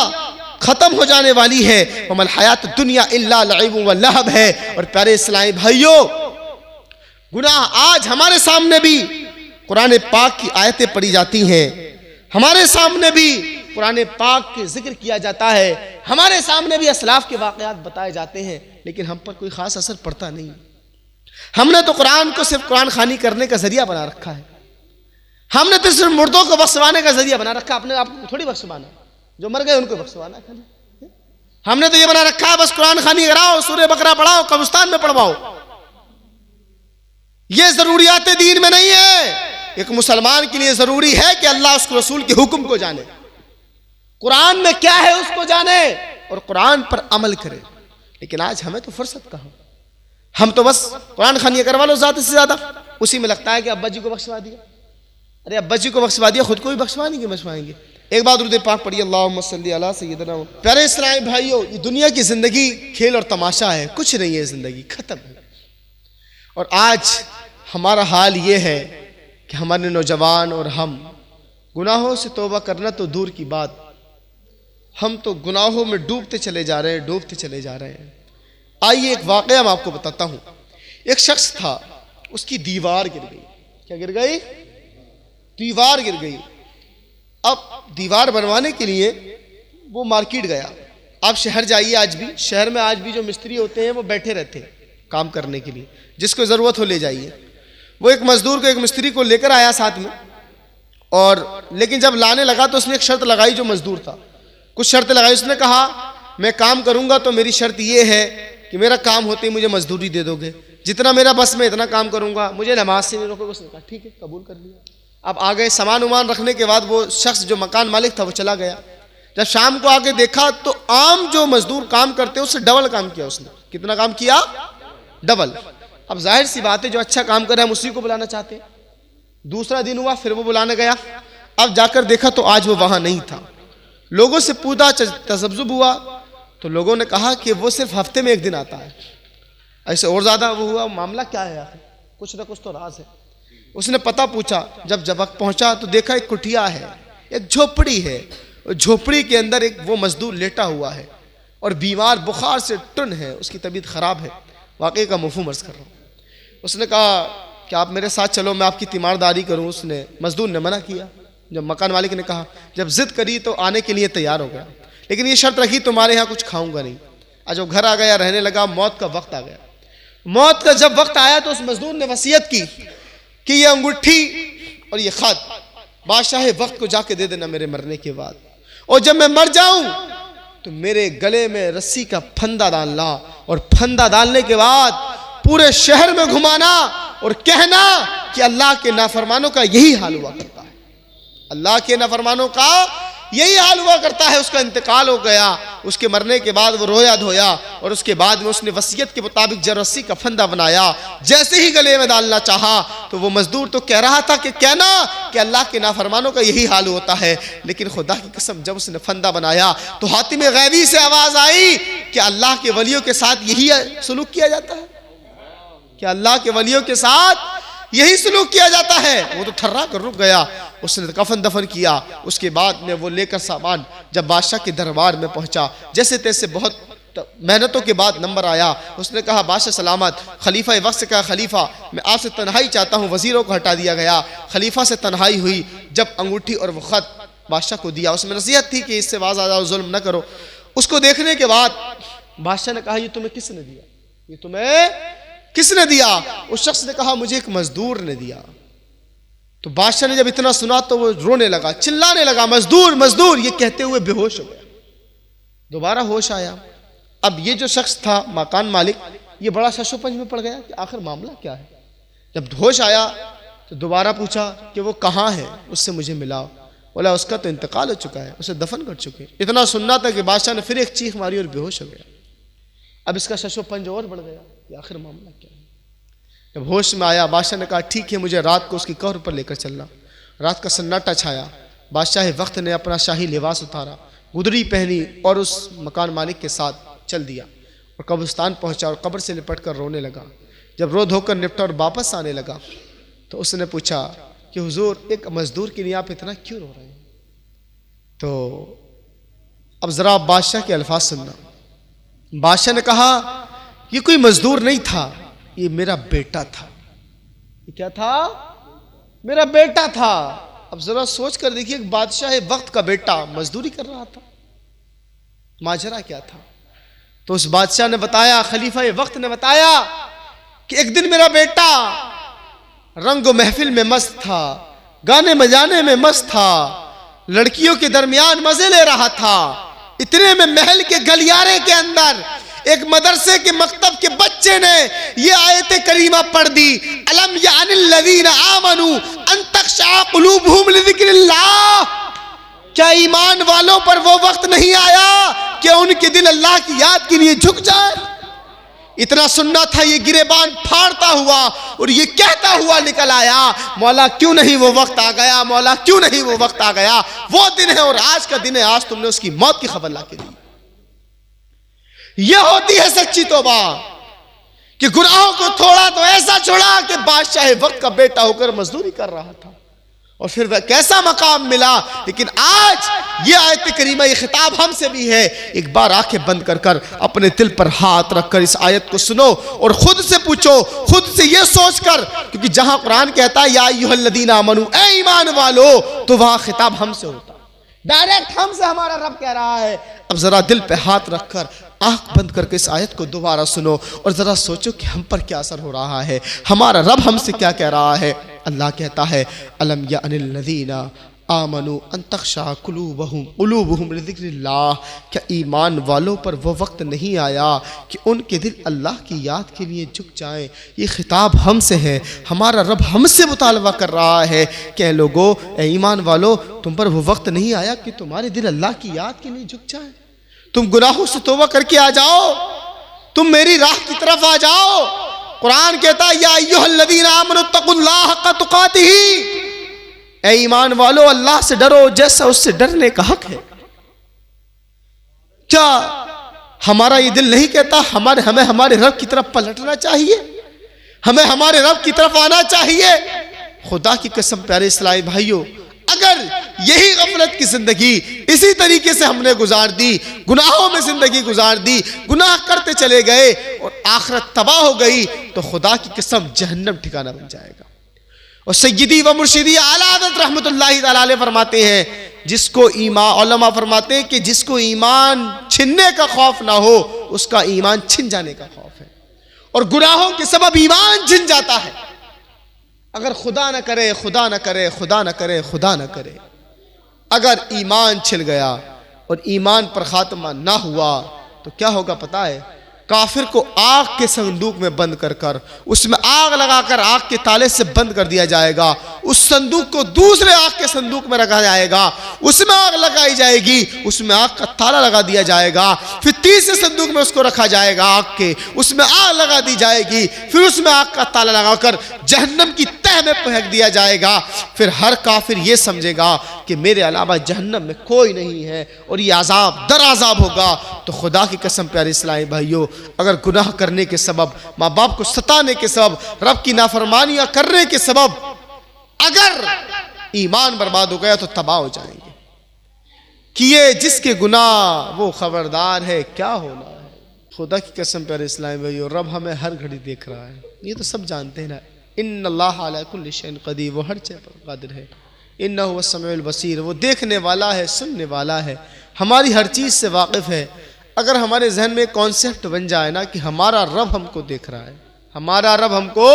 ختم ہو جانے والی ہے، وَمَا الْحَيَاةُ الدُّنْيَا إِلَّا لَعِبٌ وَلَّهْوٌ ہے۔ اور پیارے اسلامی بھائیوں، گناہ آج ہمارے سامنے بھی قرآن پاک کی آیتیں پڑھی جاتی ہیں، ہمارے سامنے بھی قرآن پاک کے ذکر کیا جاتا ہے، ہمارے سامنے بھی اسلاف کے واقعات بتائے جاتے ہیں، لیکن ہم پر کوئی خاص اثر پڑتا نہیں۔ ہم نے تو قرآن کو صرف قرآن خوانی کرنے کا ذریعہ بنا رکھا ہے، ہم نے تو صرف مردوں کو بخشوانے کا ذریعہ بنا رکھا، اپنے آپ کو تھوڑی بخشوانا، جو مر گئے ان کو بخشوانا ہے۔ ہم نے تو یہ بنا رکھا ہے بس قرآن خوانی کراؤ، سورہ بقرہ پڑھاؤ، قبرستان میں پڑھواؤ۔ یہ ضروریات دین میں نہیں ہے۔ ایک مسلمان کے لیے ضروری ہے کہ اللہ اس رسول کے حکم کو جانے، قرآن میں کیا ہے اس کو جانے اور قرآن پر عمل کرے۔ لیکن آج ہمیں تو فرصت کہاں، ہم تو بس قرآن خوانی کروا لو زیادہ سے زیادہ، اسی میں لگتا ہے کہ ابا جی کو بخشوا دیا، ارے ابا جی کو بخشوا دیا، خود کو بھی بخشوائیں گے بخشوائیں گے۔ ایک بات درود پاک پڑھی، اللہم صلی علی سیدنا۔ پیارے اسلامی بھائیوں، یہ دنیا کی زندگی کھیل اور تماشا ہے، کچھ نہیں ہے، زندگی ختم ہے۔ اور آج ہمارا حال یہ ہے کہ ہمارے نوجوان اور ہم گناہوں سے توبہ کرنا تو دور کی بات، ہم تو گناہوں میں ڈوبتے چلے جا رہے ہیں، ڈوبتے چلے جا رہے ہیں۔ آئیے ایک واقعہ میں آپ کو بتاتا ہوں۔ ایک شخص تھا، اس کی دیوار گر گئی۔ کیا گر گئی؟ دیوار گر گئی۔ اب دیوار بنوانے کے لیے وہ مارکیٹ گیا۔ آپ شہر جائیے، آج بھی شہر میں آج بھی جو مستری ہوتے ہیں وہ بیٹھے رہتے ہیں کام کرنے کے لیے، جس کو ضرورت ہو لے جائیے۔ وہ ایک مزدور کو، ایک مستری کو لے کر آیا ساتھ میں، اور لیکن جب لانے لگا تو اس نے ایک شرط لگائی، جو مزدور تھا کچھ شرط لگائی۔ اس نے کہا میں کام کروں گا تو میری شرط یہ ہے کہ میرا کام ہوتے ہی مجھے مزدوری دے دو گے، جتنا میرا بس میں اتنا کام کروں گا، مجھے نماز سے نہیں روکو گے۔ اس نے کہا ٹھیک ہے، قبول کر لیا۔ اب آگے سامان ومان رکھنے کے بعد وہ شخص جو مکان مالک تھا وہ چلا گیا۔ جب شام کو آگے دیکھا تو عام جو مزدور کام کرتے ہیں اس سے ڈبل کام کیا۔ اس نے کتنا کام کیا؟ ڈبل۔ اب ظاہر سی بات ہے جو اچھا کام کر رہا ہے ہم اسی کو بلانا چاہتے ہیں. دوسرا دن ہوا, پھر وہ بلانے گیا. اب جا کر دیکھا تو آج وہ وہاں نہیں تھا. لوگوں سے پوچھا, تذبذب ہوا, تو لوگوں نے کہا کہ وہ صرف ہفتے میں ایک دن آتا ہے. ایسے اور زیادہ وہ ہوا, معاملہ کیا ہے آخر, کچھ نہ کچھ تو راز ہے. اس نے پتہ پوچھا, جب وقت پہنچا تو دیکھا ایک کٹیا ہے, ایک جھوپڑی ہے. جھوپڑی کے اندر ایک وہ مزدور لیٹا ہوا ہے اور بیمار, بخار سے ٹن ہے, اس کی طبیعت خراب ہے. واقعے کا مفہوم عرض کر رہا ہوں. اس نے کہا کہ آپ میرے ساتھ چلو, میں آپ کی تیمارداری کروں. اس نے, مزدور نے منع کیا. جب مکان مالک نے کہا, جب ضد کری تو آنے کے لیے تیار ہو گیا, لیکن یہ شرط رکھی تمہارے یہاں کچھ کھاؤں گا نہیں. آج جب گھر آ گیا, رہنے لگا, موت کا وقت آ گیا. موت کا جب وقت آیا تو اس مزدور نے وصیت کی کہ یہ انگوٹھی اور یہ خط بادشاہ وقت کو جا کے دے دینا میرے مرنے کے بعد, اور جب میں مر جاؤں تو میرے گلے میں رسی کا پھندا ڈالنا, اور پھندا ڈالنے کے بعد پورے شہر میں گھمانا اور کہنا کہ اللہ کے نافرمانوں کا یہی حال ہوا کرتا ہے, اللہ کے نافرمانوں کا یہی حال ہوا کرتا ہے. اس کا انتقال ہو گیا. اس کے مرنے کے بعد وہ رویا دھویا, اور اس کے بعد میں اس نے وصیت کے مطابق رسی کا پھندا بنایا. جیسے ہی گلے میں ڈالنا چاہا تو وہ مزدور تو کہہ رہا تھا کہ کہنا کہ اللہ کے نافرمانوں کا یہی حال ہوتا ہے, لیکن خدا کی قسم جب اس نے پھندا بنایا تو حاتم غیبی سے آواز آئی کہ اللہ کے ولیوں کے ساتھ یہی سلوک کیا جاتا ہے, کہ اللہ کے ولیوں کے ساتھ یہی سلوک کیا جاتا ہے. وہ تو تھرا کر رک گیا. اس نے کفن دفن کیا. اس کے بعد میں وہ لے کر سامان جب بادشاہ کے دربار میں پہنچا, جیسے تیسے بہت محنتوں کے بعد نمبر آیا. اس نے کہا بادشاہ سلامت. خلیفہ وقت سے کہا خلیفہ میں آپ سے تنہائی چاہتا ہوں. وزیروں کو ہٹا دیا گیا. خلیفہ سے تنہائی ہوئی. جب انگوٹھی اور وہ خط بادشاہ کو دیا, اس میں نصیحت تھی کہ اس سے باز آ جاؤ, ظلم نہ کرو. اس کو دیکھنے کے بعد بادشاہ نے کہا یہ تمہیں کس نے دیا, یہ تمہیں کس نے دیا؟ اس شخص نے کہا مجھے ایک مزدور نے دیا. تو بادشاہ نے جب اتنا سنا تو وہ رونے لگا, چلانے لگا, مزدور مزدور یہ کہتے ہوئے بے ہوش ہو گیا. دوبارہ ہوش آیا. اب یہ جو شخص تھا مکان مالک, یہ بڑا شش و پنج میں پڑ گیا کہ آخر معاملہ کیا ہے. جب ہوش آیا تو دوبارہ پوچھا کہ وہ کہاں ہے, اس سے مجھے ملاؤ. بولا اس کا تو انتقال ہو چکا ہے, اسے دفن کر چکے. اتنا سننا تھا کہ بادشاہ نے پھر ایک چیخ ماری اور بے ہوش ہو گیا. اب اس کا شش و پنج اور بڑھ گیا کہ آخر معاملہ کیا ہے. جب ہوش میں آیا بادشاہ نے کہا ٹھیک ہے, مجھے رات کو اس کی قبر پر لے کر چلنا. رات کا سناٹا چھایا. بادشاہ وقت نے اپنا شاہی لباس اتارا, گدری پہنی اور اس مکان مالک کے ساتھ چل دیا اور قبرستان پہنچا اور قبر سے لپٹ کر رونے لگا. جب رو دھو کر نپٹا اور واپس آنے لگا تو اس نے پوچھا کہ حضور ایک مزدور کے لیے آپ اتنا کیوں رو رہے ہیں؟ تو اب ذرا بادشاہ کے الفاظ سننا. بادشاہ نے کہا یہ کوئی مزدور نہیں تھا, یہ میرا بیٹا تھا. یہ کیا تھا؟ میرا بیٹا تھا. اب ذرا سوچ کر دیکھیے, ایک بادشاہ وقت کا بیٹا مزدوری کر رہا تھا, ماجرا کیا تھا؟ تو اس بادشاہ نے بتایا, خلیفہ وقت نے بتایا کہ ایک دن میرا بیٹا رنگ و محفل میں مست تھا, گانے بجانے میں مست تھا, لڑکیوں کے درمیان مزے لے رہا تھا. اتنے میں محل کے گلیارے کے اندر ایک مدرسے کے مکتب کے بچے نے یہ آیت کریمہ پڑھ دی, الم یعن الذین آمنوا ان تخشع قلوبہم لذکر اللہ. کیا ایمان والوں پر وہ وقت نہیں آیا کہ ان کے دل اللہ کی یاد کے لیے جھک جائے؟ اتنا سننا تھا, یہ گریبان پھاڑتا ہوا اور یہ کہتا ہوا نکل آیا, مولا کیوں نہیں وہ وقت آ گیا, مولا کیوں نہیں وہ وقت آ گیا. وہ دن ہے اور آج کا دن ہے, آج تم نے اس کی موت کی خبر لا کے دی. یہ ہوتی ہے سچی توبہ کہ گناہوں کو تھوڑا تو ایسا چھوڑا کہ بادشاہ وقت کا بیٹا ہو کر مزدوری کر رہا تھا اور پھر وہ کیسا مقام ملا. لیکن آج یہ آیت کریمہ, یہ خطاب ہم سے بھی ہے. ایک بار آنکھیں بند کر کر اپنے دل پر ہاتھ رکھ کر اس آیت کو سنو اور خود سے پوچھو, خود سے یہ سوچ کر, کیونکہ جہاں قرآن کہتا ہے یا ایھا الذین آمنو, اے ایمان والو, تو وہاں خطاب ہم سے ہوتا, ڈائریکٹ ہم سے ہمارا رب کہہ رہا ہے. اب ذرا دل پہ ہاتھ رکھ کر آنکھ بند کر کے اس آیت کو دوبارہ سنو اور ذرا سوچو کہ ہم پر کیا اثر ہو رہا ہے, ہمارا رب ہم سے کیا کہہ رہا ہے. اللہ کہتا ہے الم یعن الذین آمنوا ان تخشع قلوبہم لذکر اللہ. کیا ایمان والوں پر وہ وقت نہیں آیا کہ ان کے دل اللہ کی یاد کے لیے جھک جائیں؟ یہ خطاب ہم سے ہے, ہمارا رب ہم سے مطالبہ کر رہا ہے کہ اے لوگو, اے ایمان والو, تم پر وہ وقت نہیں آیا کہ تمہارے دل اللہ کی یاد کے لیے جھک جائیں؟ تم گناہوں سے توبہ کر کے آ جاؤ, تم میری راہ کی طرف آ جاؤ, قرآن کہتا ہے یا ایھا الذین آمنوا اتقوا اللہ حق تقاتہ، اے ایمان والو اللہ سے ڈرو جیسا اس سے ڈرنے کا حق ہے۔ کیا ہمارا یہ دل نہیں کہتا ہمیں ہمارے رب کی طرف پلٹنا چاہیے، ہمیں ہمارے رب کی طرف آنا چاہیے؟ خدا کی قسم پیارے اسلامی بھائیوں، اگر یہی غفلت کی زندگی اسی طریقے سے ہم نے گزار دی، گناہوں میں زندگی گزار دی، گناہ کرتے چلے گئے اور آخرت تباہ ہو گئی، تو خدا کی قسم جہنم ٹھکانہ بن جائے گا۔ اور سیدی و مرشدی اعلیٰ حضرت رحمت اللہ تعالیٰ علیہ فرماتے ہیں، جس کو ایمان، علماء فرماتے ہیں کہ جس کو ایمان چھننے کا خوف نہ ہو اس کا ایمان چھن جانے کا خوف ہے، اور گناہوں کے سبب ایمان چھن جاتا ہے۔ اگر خدا نہ کرے خدا نہ کرے خدا نہ کرے خدا نہ کرے اگر ایمان چھل گیا اور ایمان پر خاتمہ نہ ہوا تو کیا ہوگا پتہ ہے؟ کافر کو آگ کے صندوق میں بند کر اس میں آگ لگا کر آگ کے تالے سے بند کر دیا جائے گا، اس صندوق کو دوسرے آگ کے صندوق میں رکھا جائے گا، اس میں آگ لگائی جائے گی، اس میں آگ کا تالا لگا دیا جائے گا، پھر تیسرے صندوق میں اس کو رکھا جائے گا آگ کے، اس میں آگ لگا دی جائے گی، پھر اس میں آگ کا تالا لگا کر جہنم کی تہہ میں پھینک دیا جائے گا۔ پھر ہر کافر یہ سمجھے گا کہ میرے علاوہ جہنم میں کوئی نہیں ہے، اور یہ عذاب در عذاب ہوگا۔ تو خدا کی قسم پیارے اسلامی بھائیوں، اگر گناہ کرنے کے سبب، ماں باپ کو ستانے کے سبب، رب کی نافرمانیاں کرنے کے سبب اگر ایمان برباد ہو گیا تو تباہ ہو جائیں گے۔ کیے جس کے گناہ وہ خبردار ہے کیا ہونا ہے۔ خدا کی قسم پیارے اسلامی بھائیوں، رب ہمیں ہر گھڑی دیکھ رہا ہے، یہ تو سب جانتے ہیں نا، ان اللہ علی کل شیء قدیر، وہ ہر چیز پر قادر ہے، انہ هو السمیع البصیر، وہ دیکھنے والا ہے، سننے والا ہے، ہماری ہر چیز سے واقف ہے۔ اگر ہمارے ذہن میں کانسیپٹ بن جائے نا کہ ہمارا رب ہم کو دیکھ رہا ہے، ہمارا رب ہم کو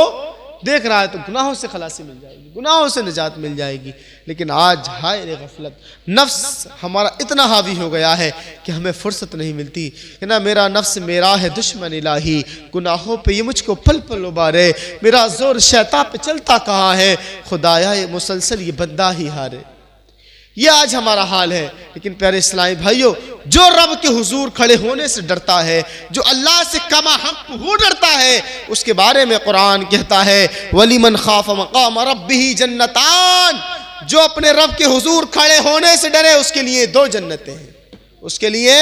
دیکھ رہا ہے، تو گناہوں سے خلاصی مل جائے گی، گناہوں سے نجات مل جائے گی۔ لیکن آج ہائے رے غفلت، نفس ہمارا اتنا حاوی ہو گیا ہے کہ ہمیں فرصت نہیں ملتی کہ نا میرا نفس میرا ہے دشمن الہی، گناہوں پہ یہ مجھ کو پل پل ابارے، میرا زور شیطان پہ چلتا کہاں ہے، خدایا یہ مسلسل یہ بندہ ہی ہارے۔ یہ آج ہمارا حال ہے۔ لیکن پیارے اسلامی بھائیوں، جو رب کے حضور کھڑے ہونے سے ڈرتا ہے، جو اللہ سے کما حق ہو ڈرتا ہے، اس کے بارے میں قرآن کہتا ہے وَلِمَنْ خَافَ مَقَامَ رَبِّهِ جَنَّتَانِ، جو اپنے رب کے حضور کھڑے ہونے سے ڈرے اس کے لیے دو جنتیں ہیں، اس کے لیے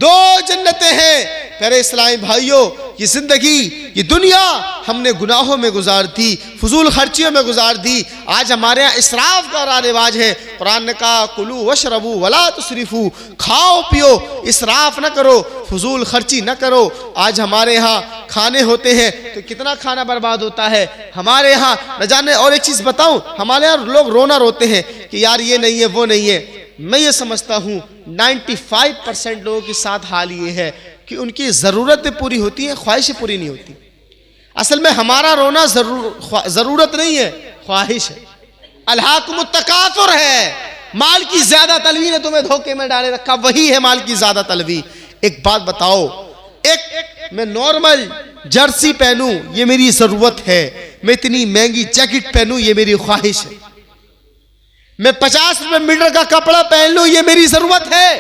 دو جنتیں ہیں۔ پیارے اسلامی بھائیوں، یہ زندگی، یہ دنیا ہم نے گناہوں میں گزار دی، فضول خرچیوں میں گزار دی۔ آج ہمارے ہاں اسراف کا رواج ہے۔ قرآن نے کہا کلوا واشربوا ولا تسرفوا، کھاؤ پیو، اسراف نہ کرو، فضول خرچی نہ کرو۔ آج ہمارے ہاں کھانے ہوتے ہیں تو کتنا کھانا برباد ہوتا ہے ہمارے ہاں، نہ جانے۔ اور ایک چیز بتاؤں، ہمارے ہاں لوگ رونا روتے ہیں کہ یار یہ نہیں ہے وہ نہیں ہے۔ میں یہ سمجھتا ہوں 95% لوگوں کے ساتھ حال یہ ہے کہ ان کی ضرورتیں پوری ہوتی ہیں، خواہشیں پوری نہیں ہوتی۔ اصل میں ہمارا رونا ضرورت نہیں ہے، خواہش ہے۔ الہاکم التکاثر ہے، مال کی زیادہ طلبی نے تمہیں دھوکے میں ڈالے رکھا، وہی ہے مال کی زیادہ طلبی۔ ایک بات بتاؤ، ایک میں نارمل جرسی پہنوں یہ میری ضرورت ہے، میں اتنی مہنگی جیکٹ پہنوں یہ میری خواہش ہے، میں 50 روپے میٹر کا کپڑا پہن لوں یہ میری ضرورت ہے،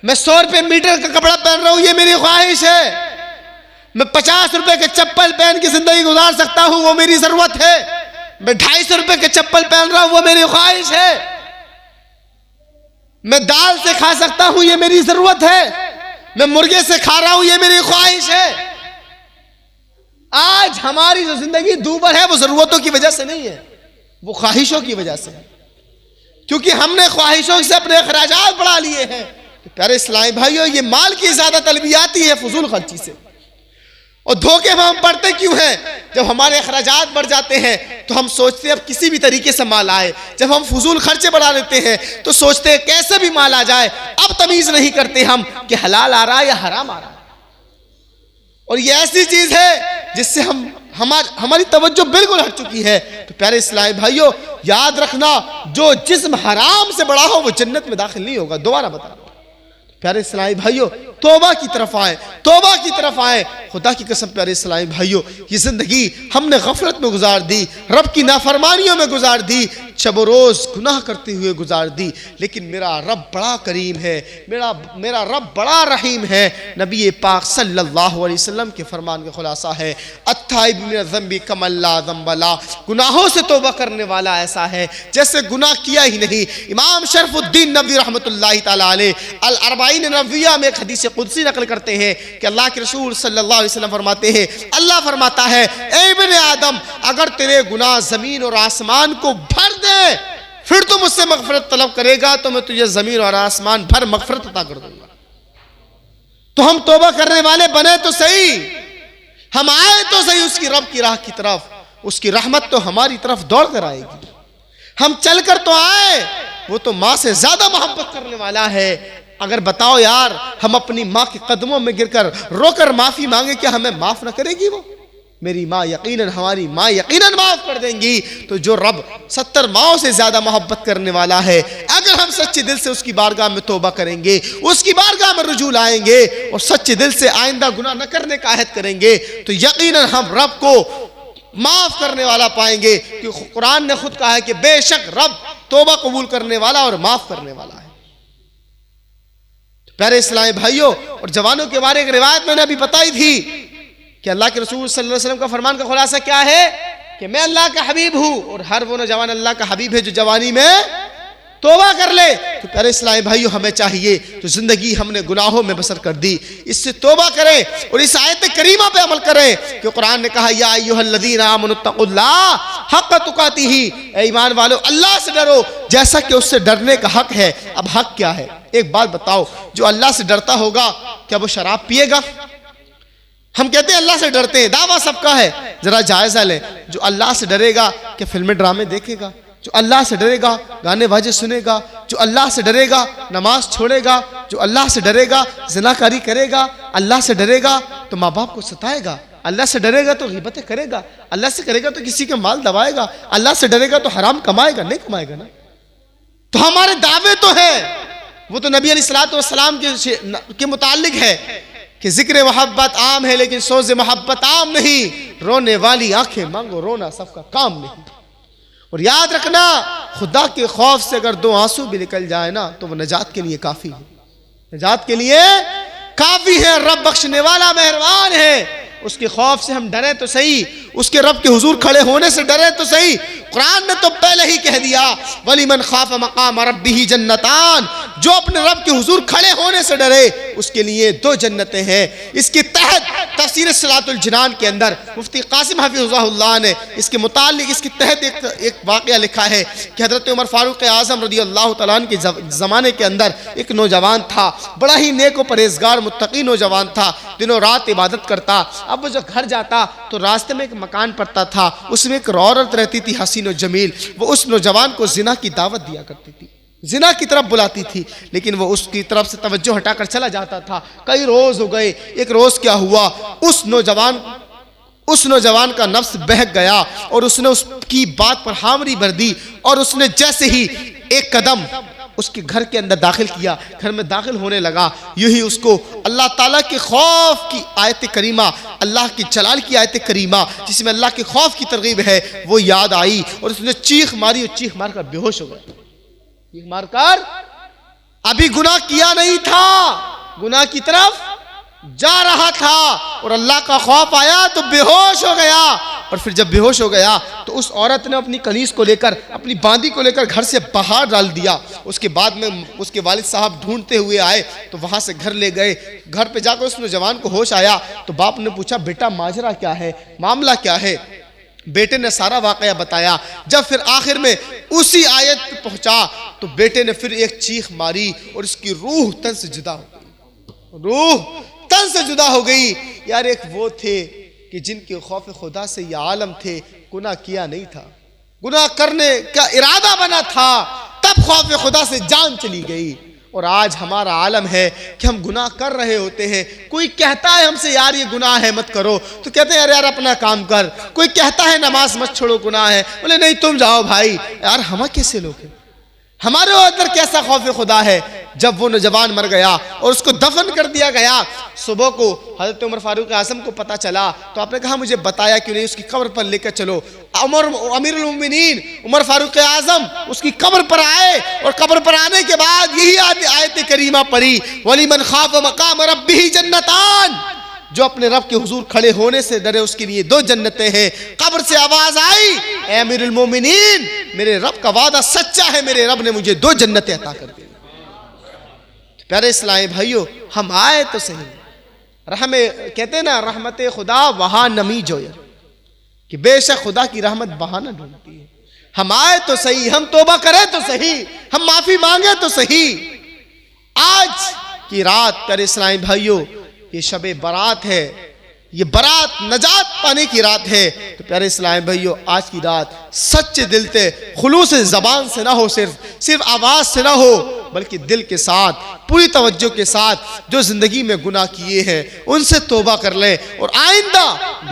میں 100 روپے میٹر کا کپڑا پہن رہا ہوں یہ میری خواہش ہے، میں 50 روپے کے چپل پہن کے زندگی گزار سکتا ہوں وہ میری ضرورت ہے، میں 250 روپے کے چپل پہن رہا ہوں وہ میری خواہش ہے، میں دال سے کھا سکتا ہوں یہ میری ضرورت ہے، میں مرغے سے کھا رہا ہوں یہ میری خواہش ہے۔ آج ہماری جو زندگی دوبر ہے وہ ضرورتوں کی وجہ سے نہیں ہے، وہ خواہشوں کی وجہ سے ہے، کیونکہ ہم نے خواہشوں سے اپنے اخراجات بڑھا لیے ہیں۔ پیارے اسلامی بھائیوں، یہ مال کی زیادہ طلبی آتی ہے فضول خرچی سے، اور دھوکے میں ہم پڑتے کیوں ہیں؟ جب ہمارے اخراجات بڑھ جاتے ہیں تو ہم سوچتے ہیں اب کسی بھی طریقے سے مال آئے، جب ہم فضول خرچے بڑھا لیتے ہیں تو سوچتے ہیں کیسے بھی مال آ جائے، اب تمیز نہیں کرتے ہم کہ حلال آ رہا ہے یا حرام آ رہا ہے۔ اور یہ ایسی چیز ہے جس سے ہماری توجہ بالکل ہٹ چکی ہے۔ تو پیارے اسلامی بھائیوں، یاد رکھنا، جو جسم حرام سے بڑا ہو وہ جنت میں داخل نہیں ہوگا۔ دوبارہ بتا رہا ہوں پیارے اسلامی بھائیوں، توبہ کی طرف آئیں، توبہ کی طرف آئیں۔ خدا کی قسم پیارے اسلامی بھائیوں، یہ زندگی ہم نے غفلت میں گزار دی، رب کی نافرمانیوں میں گزار دی، شب و روز گناہ کرتے ہوئے گزار دی، لیکن میرا رب بڑا کریم ہے، میرا رب بڑا رحیم ہے۔ نبی پاک صلی اللہ علیہ وسلم کے فرمان کا خلاصہ ہے التائب من الذنب کمن لا ذنب لہ، گناہوں سے توبہ کرنے والا ایسا ہے جیسے گناہ کیا ہی نہیں۔ امام شرف الدین نبوی رحمۃ اللہ تعالی علیہ الاربعین نوویہ میں ایک حدیث قدسی نقل کرتے ہیں کہ اللہ کے رسول صلی اللہ علیہ وسلم فرماتے ہیں، اللہ فرماتا ہے اے ابن آدم اگر تیرے گناہ زمین اور آسمان کو بھر دے پھر تو مجھ سے مغفرت طلب کرے گا تو میں تجھے زمین اور آسمان بھر مغفرت عطا کر دوں گا۔ تو ہم توبہ کرنے والے بنے تو صحیح، ہم آئے تو صحیح اس کی رب کی راہ کی طرف، اس کی رحمت تو ہماری طرف دوڑ کر آئے گی۔ ہم چل کر تو آئے، وہ تو ماں سے زیادہ محبت کرنے والا ہے۔ اگر بتاؤ یار ہم اپنی ماں کے قدموں میں گر کر رو کر معافی مانگے کیا ہمیں معاف نہ کرے گی وہ؟ میری ماں یقیناً، ہماری ماں یقیناً معاف کر دیں گی۔ تو جو رب 70 ماؤں سے زیادہ محبت کرنے والا ہے، اگر ہم سچے دل سے اس کی بارگاہ میں توبہ کریں گے، اس کی بارگاہ میں رجوع لائیں گے اور سچے دل سے آئندہ گناہ نہ کرنے کا عہد کریں گے تو یقیناً ہم رب کو معاف کرنے والا پائیں گے، کیونکہ قرآن نے خود کہا ہے کہ بے شک رب توبہ قبول کرنے والا اور معاف کرنے والا ہے۔ پیارے اسلامی بھائیوں اور جوانوں کے بارے ایک روایت میں نے ابھی بتائی تھی کہ اللہ کے رسول صلی اللہ علیہ وسلم کا فرمان کا خلاصہ کیا ہے کہ میں اللہ کا حبیب ہوں اور ہر وہ نوجوان اللہ کا حبیب ہے جو جوانی میں توبہ کر لے۔ تو پیارے اسلامی بھائیوں ہمیں چاہیے جو زندگی ہم نے گناہوں میں بسر کر دی اس سے توبہ کریں اور اس آیت کریمہ پہ عمل کریں کہ قرآن نے کہا یا ایھا الذین آمنوا اتقوا اللہ حق تقاتہ، اے ایمان والو اللہ سے ڈرو جیسا کہ اس سے ڈرنے کا حق ہے۔ اب حق کیا ہے؟ ایک بات بتاؤ، جو اللہ سے ڈرتا ہوگا کیا وہ شراب پیے گا؟ ہم کہتے ہیں اللہ سے ڈرتے ہیں، دعویٰ سب کا ہے، ذرا جائزہ لیں۔ جو اللہ سے ڈرے گا کہ فلمیں ڈرامے دیکھے گا؟ جو اللہ سے ڈرے گا گانے باجے سنے گا؟ جو اللہ سے ڈرے گا نماز چھوڑے گا؟ جو اللہ سے ڈرے گا زناکاری کرے گا؟ اللہ سے ڈرے گا تو ماں باپ کو ستائے گا؟ اللہ سے ڈرے گا تو غیبتیں کرے گا؟ اللہ سے کرے گا تو کسی کے مال دبائے گا؟ اللہ سے ڈرے گا تو حرام کمائے گا؟ نہیں کمائے گا نا۔ تو ہمارے دعوے تو ہیں، وہ تو نبی علیہ الصلوۃ والسلام کے متعلق ہے کہ ذکر محبت عام ہے لیکن سوز محبت عام نہیں، رونے والی آنکھیں مانگو رونا سب کا کام نہیں۔ اور یاد رکھنا خدا کے خوف سے اگر 2 آنسو بھی نکل جائے نا تو وہ نجات کے لیے کافی ہے، نجات کے لیے کافی ہے۔ رب بخشنے والا مہربان ہے، اس کے خوف سے ہم ڈریں تو صحیح، اس کے رب کے حضور کھڑے ہونے سے ڈریں تو صحیح۔ قرآن نے تو پہلے ہی کہہ دیا وَلِمَنْ خَافَ مَقَامَ رَبِّهِ جَنَّتَانِ، جو اپنے رب کے حضور کھڑے ہونے سے ڈرے اس کے لیے 2 جنتیں ہیں۔ اس کے تحت تفسیر صلاۃ الجنان کے اندر مفتی قاسم حفظہ اللہ نے اس کے متعلق اس کے تحت ایک واقعہ لکھا ہے کہ حضرت عمر فاروق اعظم رضی اللہ تعالیٰ عنہ کے زمانے کے اندر ایک نوجوان تھا، بڑا ہی نیک و پرہیزگار متقی نوجوان تھا، دنوں رات عبادت کرتا۔ اب وہ جب گھر جاتا تو راستے میں ایک مکان پڑتا تھا، اس میں ایک عورت رہتی تھی حسین و جمیل، وہ اس نوجوان کو زنا کی دعوت دیا کرتی تھی، زنا کی طرف بلاتی تھی، لیکن وہ اس کی طرف سے توجہ ہٹا کر چلا جاتا تھا۔ کئی روز ہو گئے، ایک روز کیا ہوا، اس نوجوان کا نفس بہک گیا اور اس نے اس کی بات پر حامری بھر دی اور اس نے جیسے ہی ایک قدم اس کے گھر کے اندر داخل کیا، گھر میں داخل ہونے لگا، یوں ہی اس کو اللہ تعالیٰ کے خوف کی آیت کریمہ، اللہ کی جلال کی آیت کریمہ جس میں اللہ کے خوف کی ترغیب ہے وہ یاد آئی اور اس نے چیخ ماری اور چیخ مار کر بے ہوش ہو گیا۔ چیخ مار کر ابھی گناہ کیا نہیں تھا، گناہ کی طرف جا رہا تھا اور اللہ کا خوف آیا تو بے ہوش ہو گیا۔ اور پھر جب بے ہوش ہو گیا تو اس عورت نے اپنی کنیز کو لے کر، اپنی باندی کو لے کر گھر سے باہر ڈال دیا۔ اس کے بعد میں اس کے والد صاحب ڈھونڈتے ہوئے آئے تو وہاں سے گھر لے گئے۔ گھر پہ جا کر اس نوجوان کو ہوش آیا تو باپ نے پوچھا بیٹا ماجرا کیا ہے، معاملہ کیا ہے؟ بیٹے نے سارا واقعہ بتایا۔ جب پھر آخر میں اسی آیت پہ پہنچا تو بیٹے نے پھر ایک چیخ ماری اور اس کی روح تن سے جدا ہو گئی، روح تن سے جدا ہو گئی۔ یار ایک وہ تھے کہ جن کے خوف خدا سے یہ عالم تھے، گناہ کیا نہیں تھا، گناہ کرنے کا ارادہ بنا تھا، تب خوف خدا سے جان چلی گئی۔ اور آج ہمارا عالم ہے کہ ہم گناہ کر رہے ہوتے ہیں، کوئی کہتا ہے ہم سے یار یہ گناہ ہے مت کرو تو کہتے ہیں یار اپنا کام کر، کوئی کہتا ہے نماز مت چھوڑو گناہ ہے، بولے نہیں تم جاؤ بھائی۔ یار ہم کیسے لوگ ہیں، ہمارے اندر کیسا خوف خدا ہے؟ جب وہ نوجوان مر گیا اور اس کو دفن کر دیا گیا، صبح کو حضرت عمر فاروق اعظم کو پتہ چلا تو آپ نے کہا مجھے بتایا کیوں نہیں، اس کی قبر پر لے کر چلو۔ امیر المومنین عمر فاروق اعظم اس کی قبر پر آئے اور قبر پر آنے کے بعد یہی آیت کریمہ پڑھی، وَلِمَنْ خَافَ مَقَامَ رَبِّهِ جَنَّتَانِ، جو اپنے رب کے حضور کھڑے ہونے سے ڈرے اس کے لیے 2 جنتیں ہیں۔ قبر سے آواز آئی، اے امیر المومنین میرے رب کا وعدہ سچا ہے، میرے رب نے مجھے 2 جنتیں عطا کر دی۔ پیارے اسلامی بھائیو، ہم آئے تو صحیح، کہتے ہیں نا رحمت خدا وہاں نمی جویا، کہ بے شک خدا کی رحمت بہانہ ڈھونڈتی ہے۔ ہم آئے تو صحیح، ہم توبہ کریں تو صحیح، ہم معافی مانگے تو صحیح۔ آج کی رات پیارے اسلامی بھائیو یہ شب برات ہے، یہ برات نجات پانے کی رات ہے، تو پیارے اسلامی بھائیو آج کی رات سچے دل سے، خلوص زبان سے نہ ہو، صرف آواز سے نہ ہو، بلکہ دل کے ساتھ پوری توجہ کے ساتھ جو زندگی میں گناہ کیے ہیں ان سے توبہ کر لیں اور آئندہ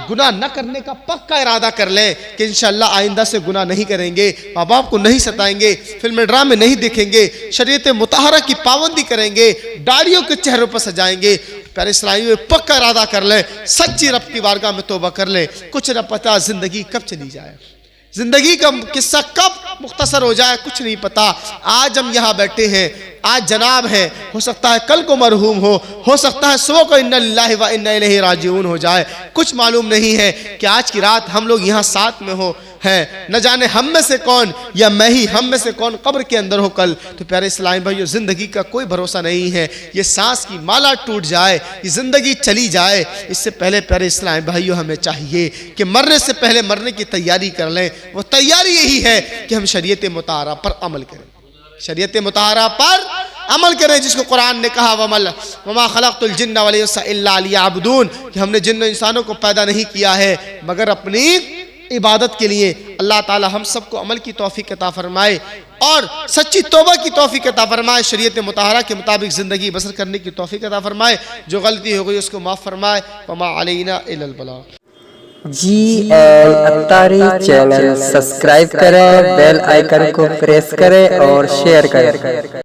گناہ نہ کرنے کا پکا ارادہ کر لیں کہ انشاءاللہ آئندہ سے گناہ نہیں کریں گے، ماں باپ کو نہیں ستائیں گے، فلم ڈرامے نہیں دیکھیں گے، شریعت مطہرہ کی پابندی کریں گے، داڑھیوں کے چہروں پر سجائیں گے۔ پیارے اسلامی پکا ارادہ کر لیں، سچی رب کی بارگاہ میں توبہ کر لیں۔ کچھ نہ پتا زندگی کب چلی جائے، زندگی کا قصہ کب مختصر ہو جائے کچھ نہیں پتا۔ آج ہم یہاں بیٹھے ہیں، آج جناب ہیں، ہو سکتا ہے کل کو مرحوم ہو سکتا ہے صبح کو انا للہ و انا الیہ راجعون ہو جائے، کچھ معلوم نہیں ہے کہ آج کی رات ہم لوگ یہاں ساتھ میں ہو ہیں، نہ جانے ہم میں سے کون یا میں ہی ہم میں سے کون قبر کے اندر ہو کل۔ تو پیارے اسلامی بھائیو زندگی کا کوئی بھروسہ نہیں ہے، یہ سانس کی مالا ٹوٹ جائے، یہ زندگی چلی جائے، اس سے پہلے پیارے اسلامی بھائیو ہمیں چاہیے کہ مرنے سے پہلے مرنے کی تیاری کر لیں۔ وہ تیاری یہی ہے کہ ہم شریعت مطہرہ پر عمل کریں، شریعت مطہرہ پر عمل کریں، جس کو قرآن نے کہا وَمَا خَلَقْتُ الْجِنَّ وَالْإِنسَ إِلَّا لِيَعْبُدُونَ، کہ ہم نے جن و انسانوں کو پیدا نہیں کیا ہے مگر اپنی عبادت کے لیے۔ اللہ تعالی ہم سب کو عمل کی توفیق عطا فرمائے اور سچی توبہ کی توفیق عطا فرمائے، شریعت مطہرہ کے مطابق زندگی بسر کرنے کی توفیق عطا فرمائے، جو غلطی ہو گئی اس کو معاف فرمائے۔ وَمَا عَلَيْنَا إِلَّا الْبَلَاغُ۔ GL اتاری چینل سبسکرائب کریں، بیل آئیکن کو پریس کریں اور شیئر کریں۔